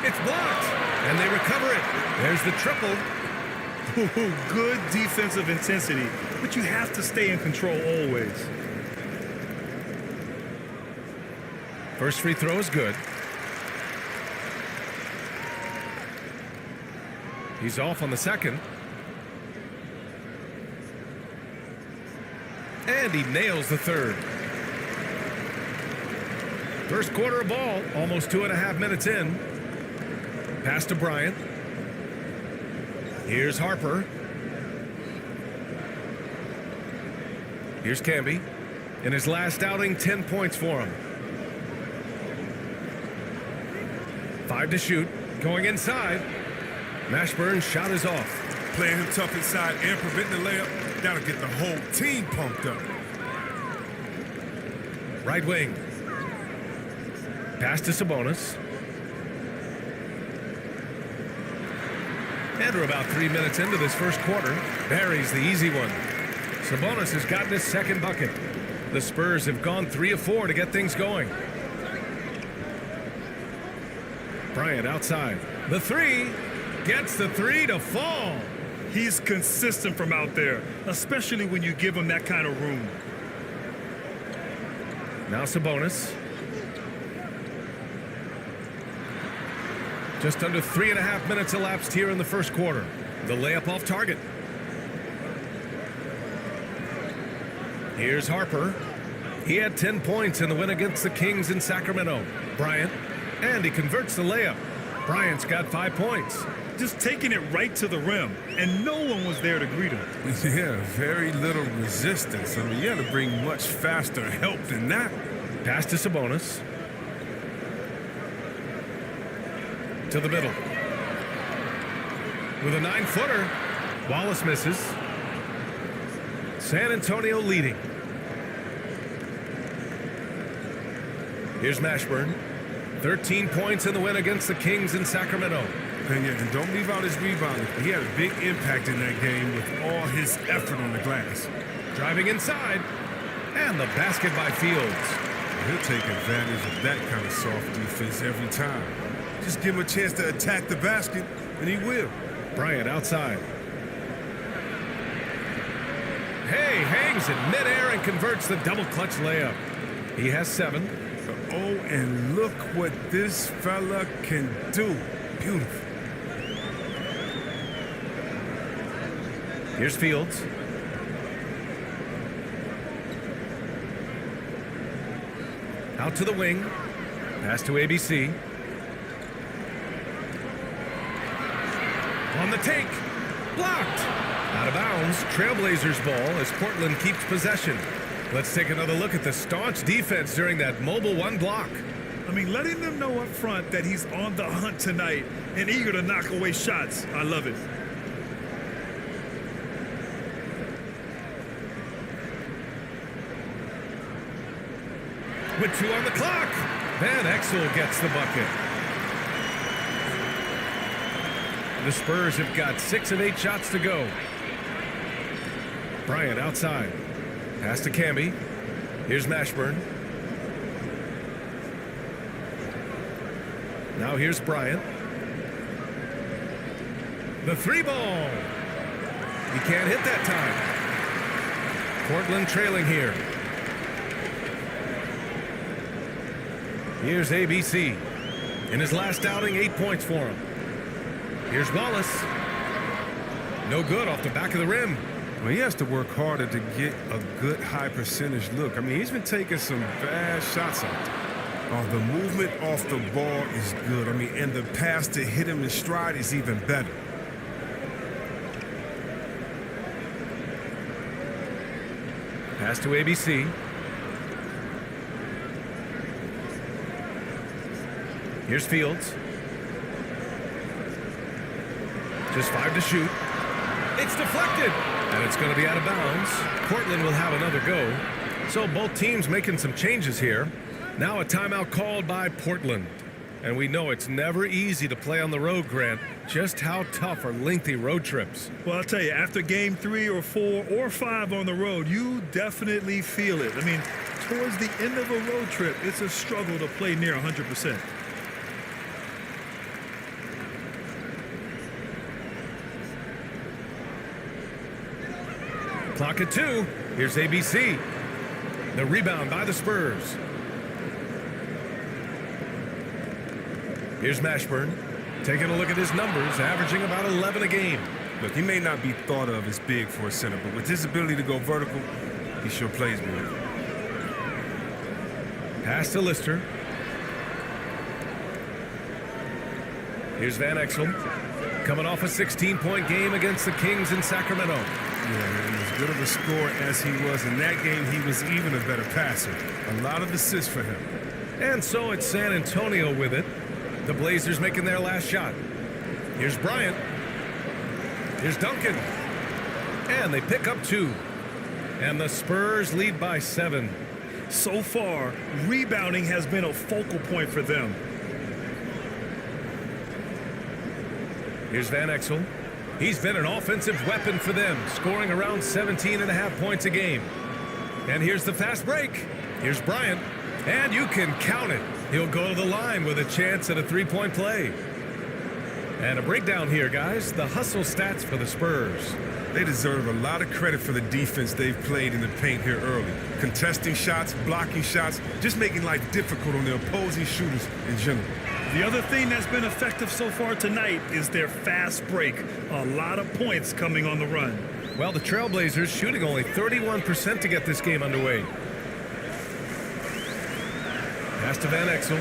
It's blocked, and they recover it. There's the triple. Good defensive intensity, but you have to stay in control always. First free throw is good. He's off on the second. And he nails the third. First quarter of ball, almost 2.5 minutes in. Pass to Bryant. Here's Harper. Here's Camby. In his last outing, 10 points for him. 5 to shoot. Going inside. Mashburn's shot is off. Playing him tough inside and preventing the layup. That'll get the whole team pumped up. Right wing. Pass to Sabonis. And we're about 3 minutes into this first quarter. Buries the easy one. Sabonis has gotten his second bucket. The Spurs have gone 3 of 4 to get things going. Bryant outside. The three. Gets the three to fall. He's consistent from out there, especially when you give him that kind of room. Now Sabonis. Just under 3.5 minutes elapsed here in the first quarter. The layup off target. Here's Harper. He had 10 points in the win against the Kings in Sacramento. Bryant. And he converts the layup. Bryant's got 5 points. Just taking it right to the rim, and no one was there to greet him. Yeah, very little resistance. I mean, you had to bring much faster help than that. Pass to Sabonis. To the middle. With a 9-footer, Wallace misses. San Antonio leading. Here's Mashburn. 13 points in the win against the Kings in Sacramento. And don't leave out his rebounding. He had a big impact in that game with all his effort on the glass. Driving inside. And the basket by Fields. He'll take advantage of that kind of soft defense every time. Just give him a chance to attack the basket, and he will. Bryant outside. Hey, hangs in midair and converts the double clutch layup. He has 7. Oh, and look what this fella can do. Beautiful. Here's Fields. Out to the wing. Pass to ABC. On the take. Blocked. Out of bounds. Trailblazers ball as Portland keeps possession. Let's take another look at the staunch defense during that Mobile One block. I mean, letting them know up front that he's on the hunt tonight and eager to knock away shots. I love it. With 2 on the clock, Van Exel gets the bucket. The Spurs have got 6 of 8 shots to go. Bryant outside. Pass to Camby. Here's Mashburn. Now here's Bryant. The 3 ball. He can't hit that time. Portland trailing here. Here's ABC. In his last outing, 8 points for him. Here's Wallace. No good off the back of the rim. Well, he has to work harder to get a good high percentage look. I mean, he's been taking some bad shots out there. The movement off the ball is good. I mean, and the pass to hit him in stride is even better. Pass to ABC. Here's Fields. Just 5 to shoot. It's deflected. And it's going to be out of bounds. Portland will have another go. So both teams making some changes here. Now a timeout called by Portland. And we know it's never easy to play on the road, Grant. Just how tough are lengthy road trips? Well, I'll tell you, after game 3 or 4 or 5 on the road, you definitely feel it. I mean, towards the end of a road trip, it's a struggle to play near 100%. Clock at 2. Here's ABC. The rebound by the Spurs. Here's Mashburn. Taking a look at his numbers, averaging about 11 a game. Look, he may not be thought of as big for a center, but with his ability to go vertical, he sure plays well. Pass to Lister. Here's Van Exel. Coming off a 16-point game against the Kings in Sacramento. Yeah, and as good of a scorer as he was in that game, he was even a better passer. A lot of assists for him. And so it's San Antonio with it. The Blazers making their last shot. Here's Bryant. Here's Duncan. And they pick up 2. And the Spurs lead by 7. So far, rebounding has been a focal point for them. Here's Van Exel. He's been an offensive weapon for them, scoring around 17.5 points a game. And here's the fast break. Here's Bryant. And you can count it. He'll go to the line with a chance at a 3-point play. And a breakdown here, guys. The hustle stats for the Spurs. They deserve a lot of credit for the defense they've played in the paint here early. Contesting shots, blocking shots, just making life difficult on the opposing shooters in general. The other thing that's been effective so far tonight is their fast break. A lot of points coming on the run. Well, the Trailblazers shooting only 31% to get this game underway. Pass to Van Exel.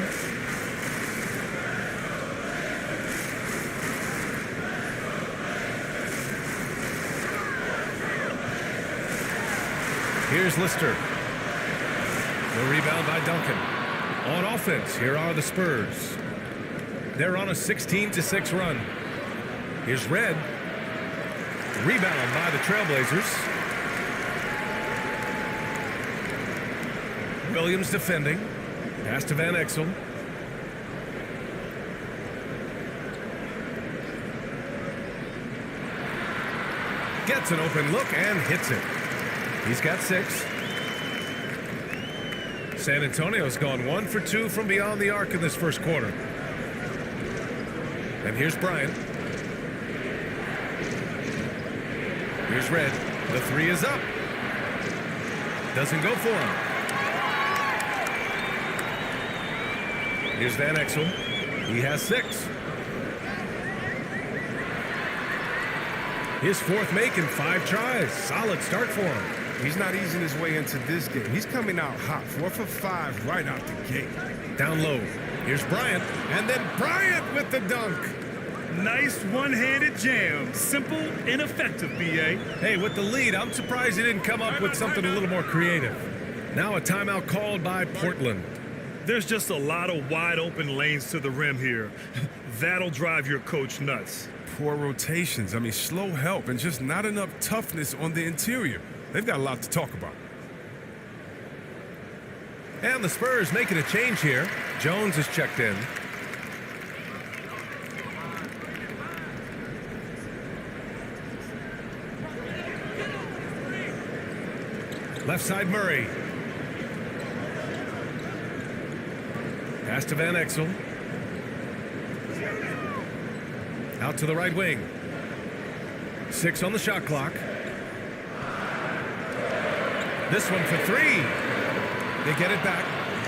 Here's Lister. The rebound by Duncan. On offense, here are the Spurs. They're on a 16-6 run. Here's Red. Rebound by the Trailblazers. Williams defending. Pass to Van Exel. Gets an open look and hits it. He's got 6. San Antonio's gone 1 for 2 from beyond the arc in this first quarter. And here's Bryant. Here's Red. The 3 is up. Doesn't go for him. Here's Van Exel. He has 6. His 4th make in 5 tries. Solid start for him. He's not easing his way into this game. He's coming out hot. 4 for 5 right out the gate. Down low. Here's Bryant. And then Bryant with the dunk. Nice one-handed jam. Simple and effective, B.A. Hey, with the lead, I'm surprised he didn't come up with something a little more creative. Now a timeout called by Portland. There's just a lot of wide open lanes to the rim here. That'll drive your coach nuts. Poor rotations. I mean, slow help and just not enough toughness on the interior. They've got a lot to talk about. And the Spurs making a change here. Jones is checked in. Left side Murray. Pass to Van Exel. Out to the right wing. 6 on the shot clock. This one for 3. They get it back.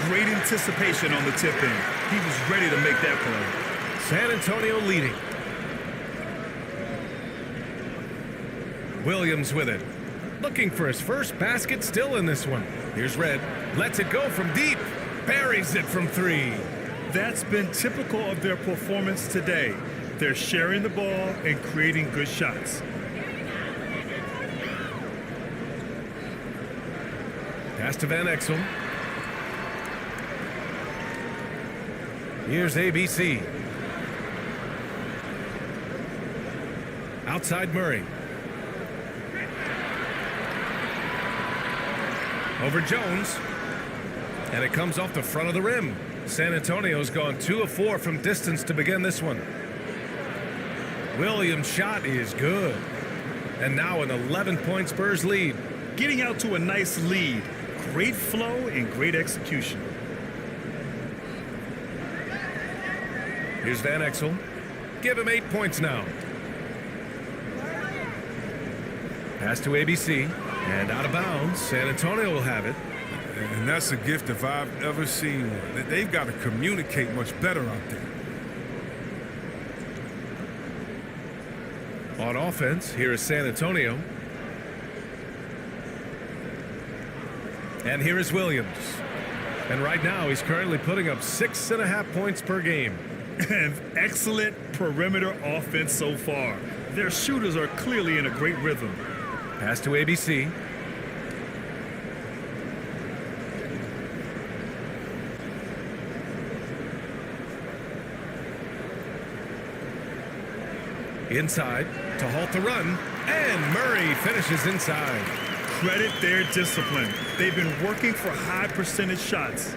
Great anticipation on the tip-in. He was ready to make that play. San Antonio leading. Williams with it. Looking for his first basket still in this one. Here's Red. Lets it go from deep. Buries it from 3. That's been typical of their performance today. They're sharing the ball and creating good shots. Pass to Van Exel. Here's ABC. Outside Murray. Over Jones. And it comes off the front of the rim. San Antonio's gone 2 of 4 from distance to begin this one. Williams' shot is good. And now an 11-point Spurs lead. Getting out to a nice lead. Great flow and great execution. Here's Van Exel. Give him 8 points now. Pass to ABC. And out of bounds. San Antonio will have it. And that's a gift if I've ever seen one. They've got to communicate much better out there. On offense, here is San Antonio. And here is Williams. And right now, he's currently putting up 6.5 points per game. And excellent perimeter offense so far. Their shooters are clearly in a great rhythm. Pass to ABC. Inside to halt the run. And Murray finishes inside. Credit their discipline. They've been working for high percentage shots.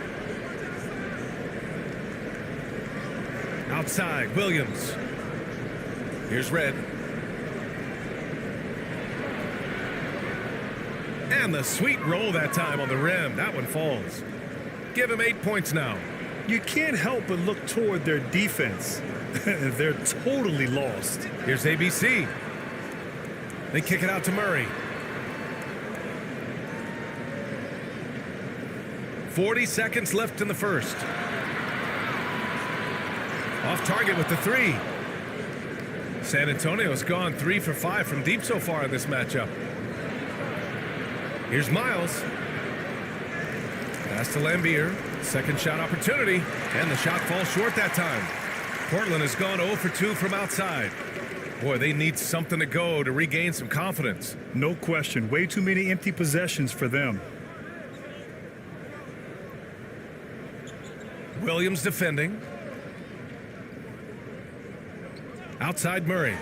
Outside, Williams. Here's Red. And the sweet roll that time on the rim. That one falls. Give him 8 points now. You can't help but look toward their defense. They're totally lost. Here's ABC. They kick it out to Murray. 40 seconds left in the first. Off target with the 3. San Antonio's gone 3 for 5 from deep so far in this matchup. Here's Miles. Pass to Lambier. Second shot opportunity. And the shot falls short that time. Portland has gone 0 for 2 from outside. Boy, they need something to go to regain some confidence. No question. Way too many empty possessions for them. Williams defending. Outside Murray.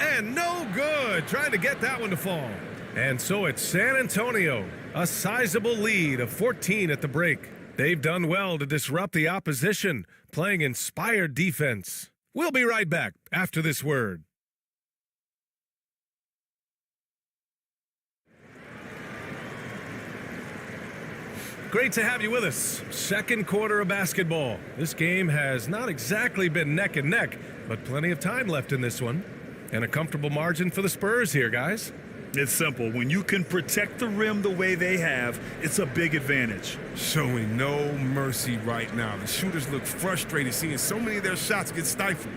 And no good. Trying to get that one to fall. And so it's San Antonio. A sizable lead of 14 at the break. They've done well to disrupt the opposition, playing inspired defense. We'll be right back after this word. Great to have you with us. Second quarter of basketball. This game has not exactly been neck and neck, but plenty of time left in this one. And a comfortable margin for the Spurs here, guys. It's simple. When you can protect the rim the way they have, it's a big advantage. Showing no mercy right now. The shooters look frustrated seeing so many of their shots get stifled.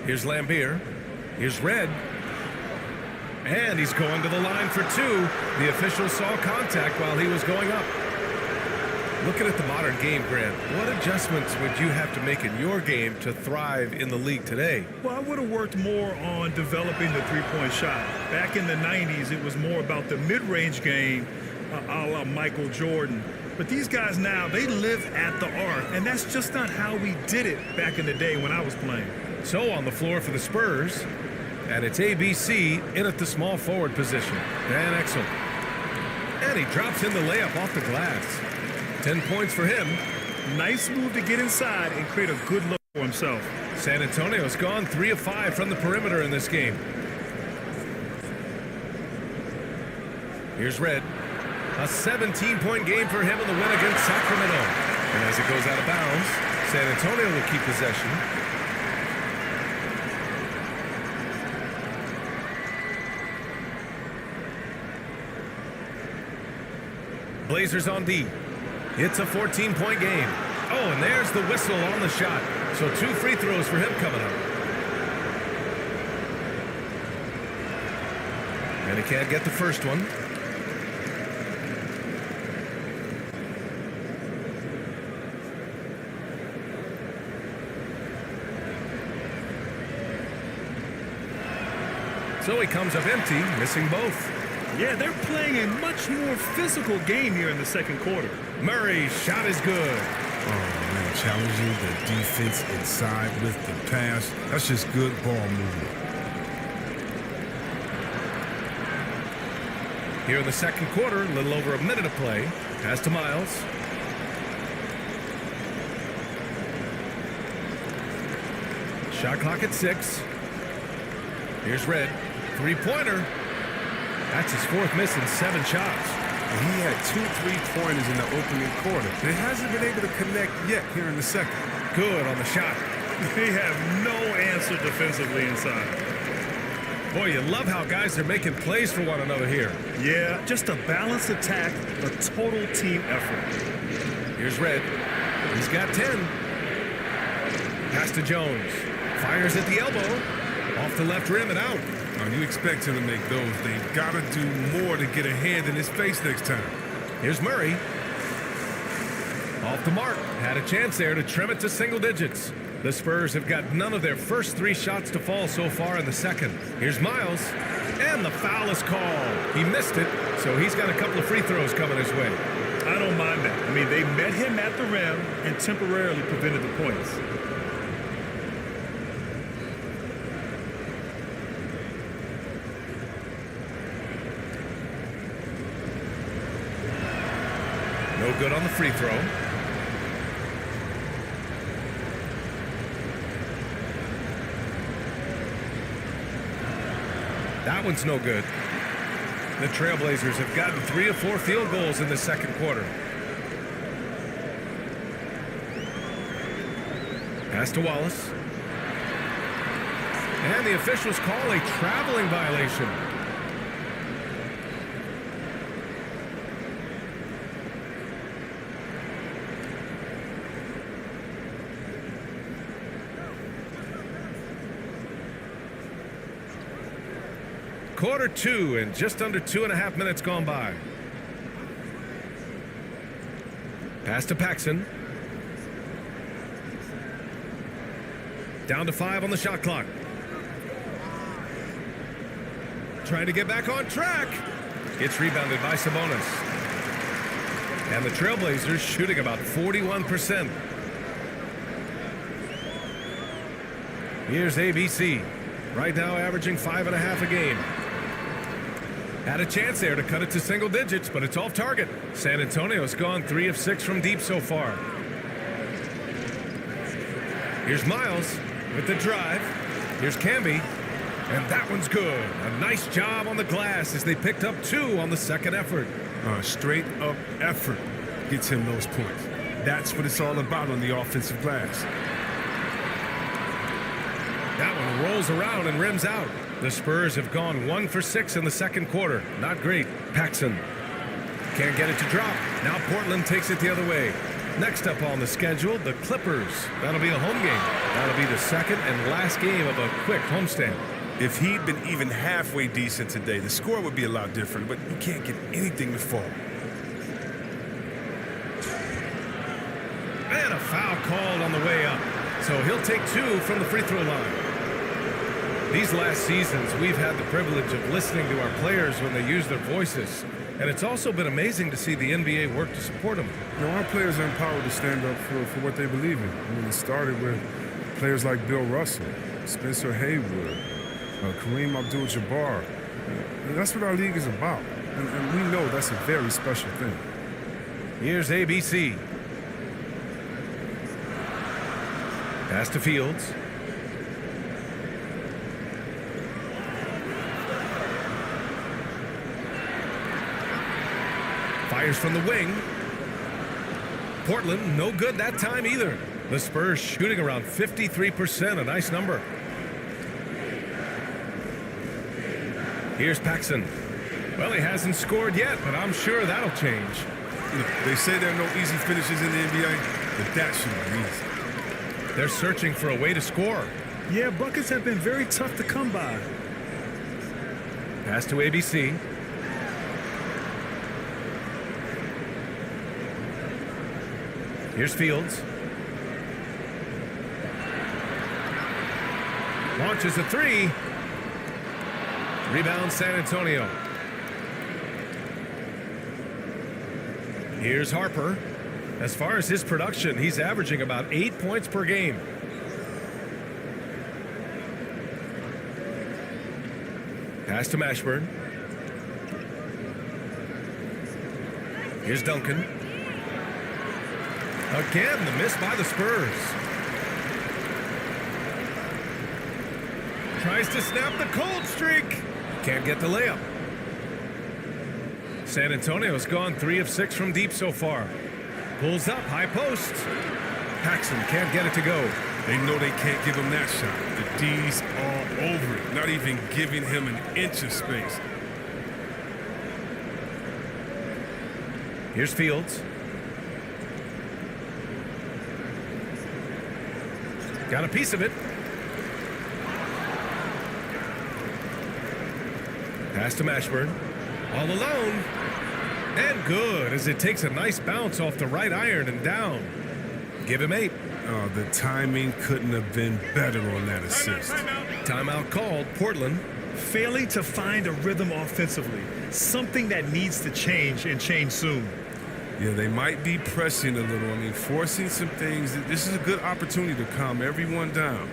Here's Lambier. Here's Red. And he's going to the line for 2. The official saw contact while he was going up. Looking at the modern game, Grant, what adjustments would you have to make in your game to thrive in the league today? Well, I would have worked more on developing the three-point shot. Back in the 90s, it was more about the mid-range game, a la Michael Jordan. But these guys now, they live at the arc, and that's just not how we did it back in the day when I was playing. So on the floor for the Spurs, and it's ABC in at the small forward position. Van Exel. And he drops in the layup off the glass. 10 points for him. Nice move to get inside and create a good look for himself. San Antonio's gone 3 of 5 from the perimeter in this game. Here's Red. A 17-point game for him in the win against Sacramento. And as it goes out of bounds, San Antonio will keep possession. Blazers on D. It's a 14-point game. Oh, and there's the whistle on the shot. So 2 free throws for him coming up. And he can't get the first one. So he comes up empty, missing both. Yeah, they're playing a much more physical game here in the second quarter. Murray's shot is good. Oh, man, challenging the defense inside with the pass. That's just good ball movement. Here in the second quarter, a little over a minute of play. Pass to Miles. Shot clock at 6. Here's Red. Three-pointer. That's his 4th miss in 7 shots. And he had 2 3-pointers in the opening quarter, but he hasn't been able to connect yet here in the second. Good on the shot. They have no answer defensively inside. Boy, you love how guys are making plays for one another here. Yeah, just a balanced attack, a total team effort. Here's Red. He's got 10. Pass to Jones. Fires at the elbow. Off the left rim and out. You expect him to make those. They've got to do more to get a hand in his face next time. Here's Murray. Off the mark. Had a chance there to trim it to single digits. The Spurs have got none of their first 3 shots to fall so far in the second. Here's Miles. And the foul is called. He missed it, so he's got a couple of free throws coming his way. I don't mind that. I mean, they met him at the rim and temporarily prevented the points. No good on the free throw. That one's no good. The Trailblazers have gotten 3 of 4 field goals in the second quarter. Pass to Wallace. And the officials call a traveling violation. Quarter 2 and just under 2.5 minutes gone by. Pass to Paxson. Down to 5 on the shot clock. Trying to get back on track. It's rebounded by Sabonis. And the Trailblazers shooting about 41%. Here's ABC. Right now averaging 5.5 a game. Had a chance there to cut it to single digits, but it's off target. San Antonio's gone 3 of 6 from deep so far. Here's Miles with the drive. Here's Camby. And that one's good. A nice job on the glass as they picked up 2 on the second effort. Straight up effort gets him those points. That's what it's all about on the offensive glass. That one rolls around and rims out. The Spurs have gone 1 for 6 in the second quarter. Not great. Paxson can't get it to drop. Now Portland takes it the other way. Next up on the schedule, the Clippers. That'll be a home game. That'll be the second and last game of a quick homestand. If he'd been even halfway decent today, the score would be a lot different, but you can't get anything to fall. called on the way up. So he'll take 2 from the free throw line. These last seasons, we've had the privilege of listening to our players when they use their voices. And it's also been amazing to see the NBA work to support them. You know, our players are empowered to stand up for what they believe in. I mean, it started with players like Bill Russell, Spencer Haywood, Kareem Abdul-Jabbar. And that's what our league is about. And we know that's a very special thing. Here's ABC. Pass to Fields. Fires from the wing. Portland, no good that time either. The Spurs shooting around 53%, a nice number. Here's Paxson. Well, he hasn't scored yet, but I'm sure that'll change. You know, they say there are no easy finishes in the NBA, but that should be easy. They're searching for a way to score. Yeah, buckets have been very tough to come by. Pass to ABC. Here's Fields. Launches a 3. Rebound San Antonio. Here's Harper. As far as his production, he's averaging about 8 points per game. Pass to Mashburn. Here's Duncan. Again, the miss by the Spurs. Tries to snap the cold streak. Can't get the layup. San Antonio's gone 3 of 6 from deep so far. Pulls up, high post. Paxson can't get it to go. They know they can't give him that shot. The D's all over it, not even giving him an inch of space. Here's Fields. Got a piece of it. Pass to Mashburn. All alone. And good, as it takes a nice bounce off the right iron and down. Give him 8. Oh, the timing couldn't have been better on that assist. Timeout called. Portland. Failing to find a rhythm offensively. Something that needs to change and change soon. Yeah, they might be pressing a little. I mean, forcing some things. This is a good opportunity to calm everyone down.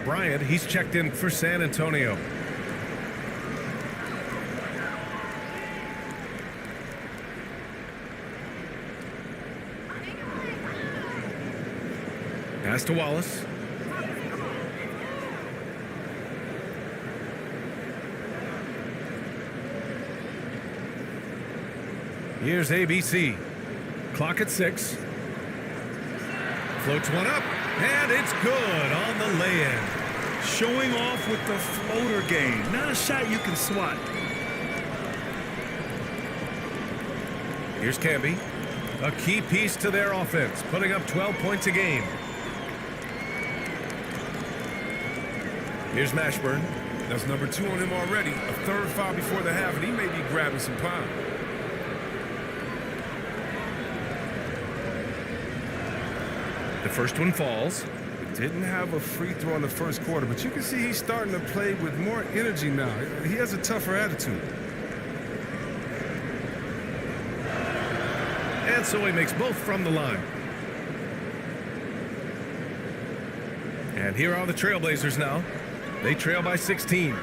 Bryant, he's checked in for San Antonio. Pass to Wallace. Here's ABC. Clock at 6. Floats one up, and it's good on the lay-in. Showing off with the floater game. Not a shot you can swat. Here's Camby. A key piece to their offense, putting up 12 points a game. Here's Mashburn. That's number 2 on him already. A third foul before the half, and he may be grabbing some pound. The first one falls. Didn't have a free throw in the first quarter, but you can see he's starting to play with more energy now. He has a tougher attitude. And so he makes both from the line. And here are the Trailblazers now. They trail by 16.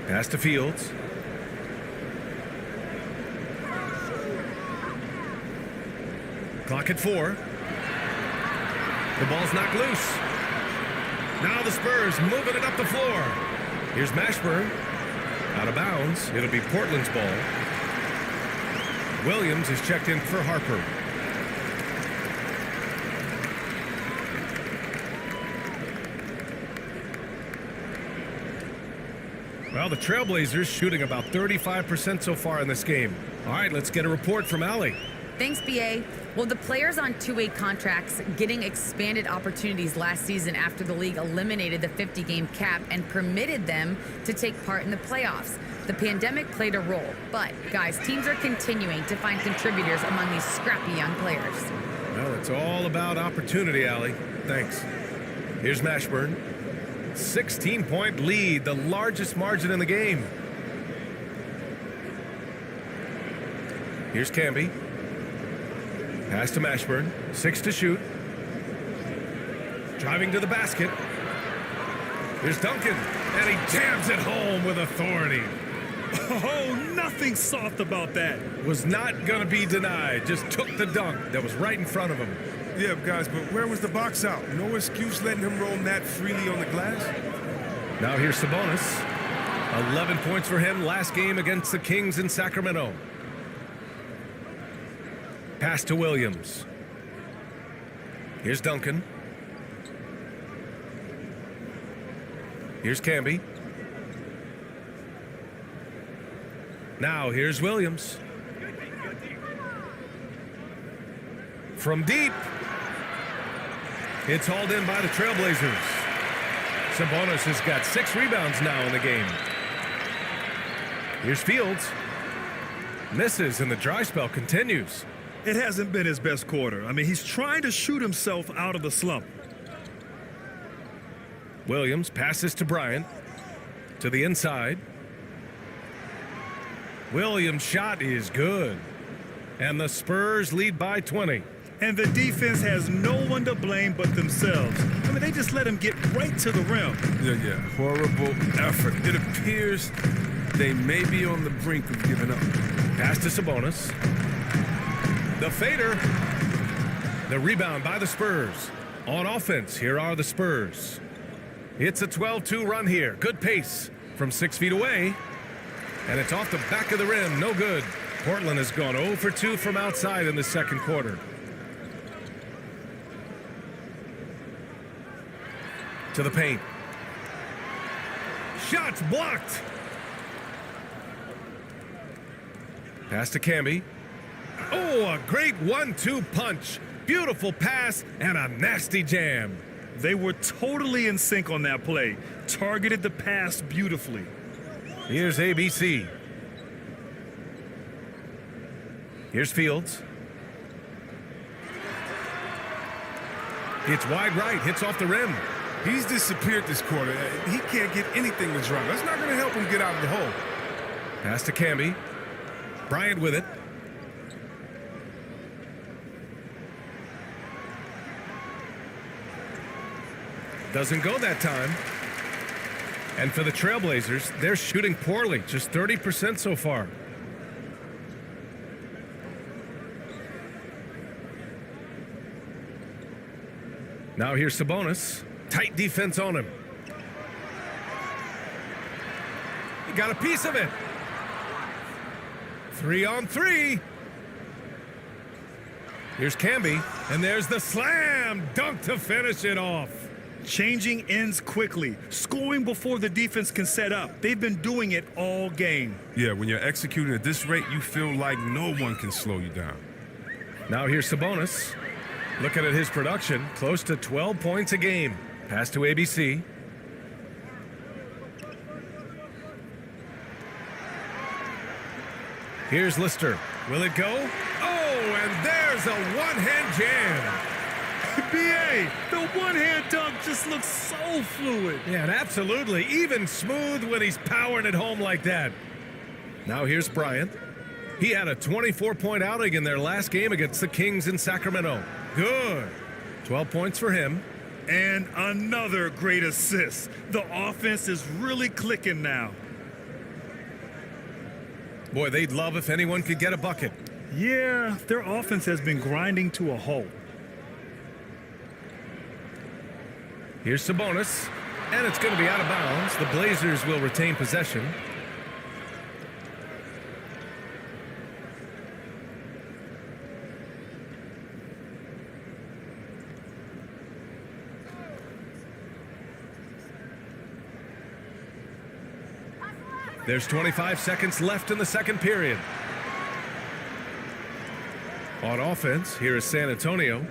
Pass to Fields. Clock at 4. The ball's knocked loose. Now the Spurs moving it up the floor. Here's Mashburn. Out of bounds. It'll be Portland's ball. Williams is checked in for Harper. Well, the Trailblazers shooting about 35% so far in this game. All right, let's get a report from Allie. Thanks, BA. Well, the players on two-way contracts getting expanded opportunities last season after the league eliminated the 50-game cap and permitted them to take part in the playoffs. The pandemic played a role, but, guys, teams are continuing to find contributors among these scrappy young players. Well, it's all about opportunity, Allie. Thanks. Here's Mashburn. 16-point lead, the largest margin in the game. Here's Camby. Pass to Mashburn. 6 to shoot. Driving to the basket. Here's Duncan. And he jams it home with authority. Oh, nothing soft about that. Was not going to be denied. Just took the dunk that was right in front of him. Yeah, guys, but where was the box out? No excuse letting him roam that freely on the glass. Now here's Sabonis. 11 points for him last game against the Kings in Sacramento. Pass to Williams. Here's Duncan. Here's Camby. Now here's Williams. From deep. It's hauled in by the Trailblazers. Sabonis has got 6 rebounds now in the game. Here's Fields. Misses, and the dry spell continues. It hasn't been his best quarter. I mean, he's trying to shoot himself out of the slump. Williams passes to Bryant. To the inside. Williams' shot is good. And the Spurs lead by 20. And the defense has no one to blame but themselves. I mean, they just let him get right to the rim. Yeah. Horrible effort. It appears they may be on the brink of giving up. Pass to Sabonis. The fader. The rebound by the Spurs. On offense, here are the Spurs. It's a 12-2 run here. Good pace from 6 feet away. And it's off the back of the rim. No good. Portland has gone 0 for 2 from outside in the second quarter. To the paint. Shots blocked. Pass to Camby. Oh, a great 1-2 punch. Beautiful pass and a nasty jam. They were totally in sync on that play. Targeted the pass beautifully. Here's ABC. Here's Fields. It's wide right. Hits off the rim. He's disappeared this quarter. He can't get anything to drop. That's not going to help him get out of the hole. Pass to Camby. Bryant with it. Doesn't go that time. And for the Trailblazers, they're shooting poorly. Just 30% so far. Now here's Sabonis. Tight defense on him. He got a piece of it. 3-on-3. Here's Camby, and there's the slam dunk to finish it off. Changing ends quickly, scoring before the defense can set up. They've been doing it all game. Yeah, when you're executing at this rate, you feel like no one can slow you down. Now here's Sabonis. Looking at his production, close to 12 points a game. Pass to ABC. Here's Lister. Will it go? Oh, and there's a one-hand jam. BA, the one-hand dunk just looks so fluid. Yeah, and absolutely. Even smooth when he's powering it home like that. Now here's Bryant. He had a 24-point outing in their last game against the Kings in Sacramento. Good. 12 points for him. And another great assist. The offense is really clicking now. Boy, they'd love if anyone could get a bucket. Yeah, their offense has been grinding to a halt. Here's Sabonis, and it's going to be out of bounds. The Blazers will retain possession. There's 25 seconds left in the second period. On offense, here is San Antonio.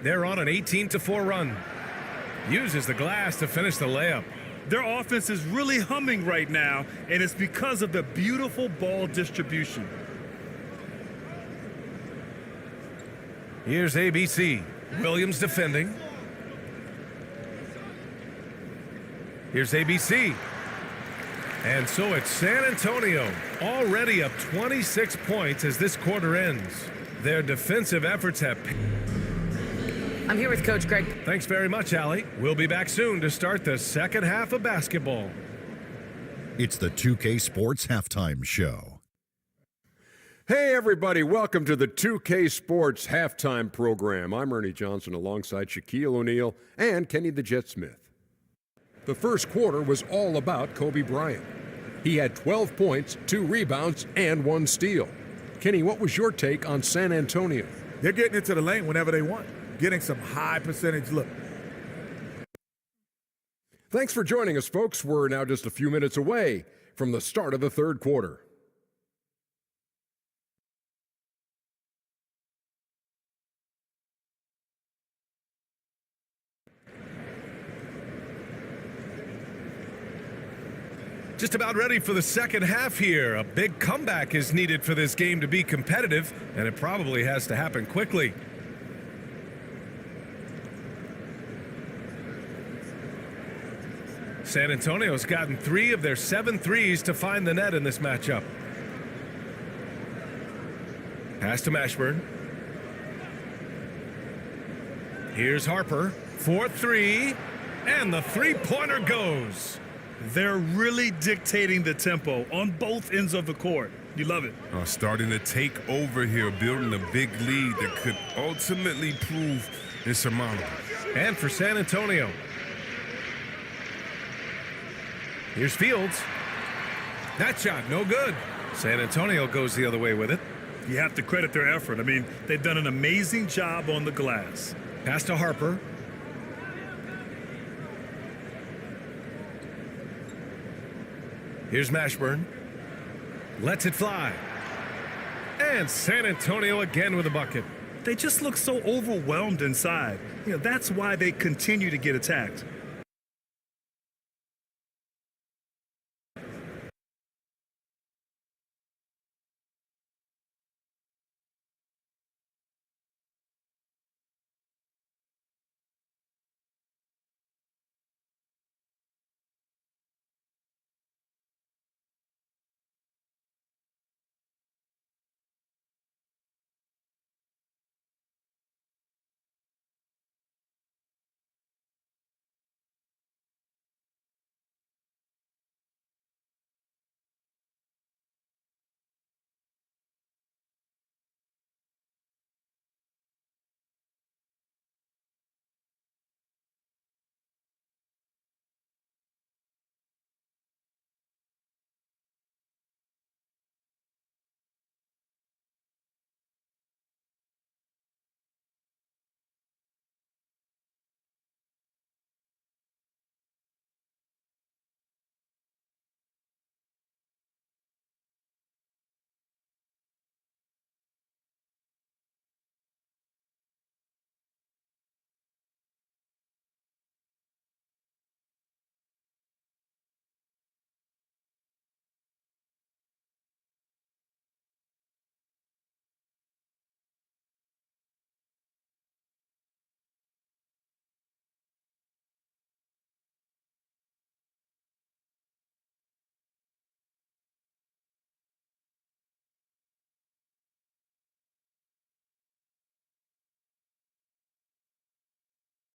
They're on an 18-4 run. Uses the glass to finish the layup. Their offense is really humming right now, and it's because of the beautiful ball distribution. Here's ABC. Williams defending. Here's ABC. And so it's San Antonio, already up 26 points as this quarter ends. Their defensive efforts have... I'm here with Coach Greg. Thanks very much, Allie. We'll be back soon to start the second half of basketball. It's the 2K Sports Halftime Show. Hey, everybody. Welcome to the 2K Sports Halftime Program. I'm Ernie Johnson alongside Shaquille O'Neal and Kenny the Jet Smith. The first quarter was all about Kobe Bryant. He had 12 points, 2 rebounds, and 1 steal. Kenny, what was your take on San Antonio? They're getting into the lane whenever they want, getting some high percentage look. Thanks for joining us, folks. We're now just a few minutes away from the start of the third quarter. Just about ready for the second half here. A big comeback is needed for this game to be competitive, and it probably has to happen quickly. San Antonio's gotten 3 of their 7 threes to find the net in this matchup. Pass to Mashburn. Here's Harper. 4-3, and the three-pointer goes. They're really dictating the tempo on both ends of the court. You love it. Starting to take over here, building a big lead that could ultimately prove insurmountable. And for San Antonio. Here's Fields. That shot, no good. San Antonio goes the other way with it. You have to credit their effort. I mean, they've done an amazing job on the glass. Pass to Harper. Here's Mashburn. Lets it fly. And San Antonio again with a bucket. They just look so overwhelmed inside. That's why they continue to get attacked.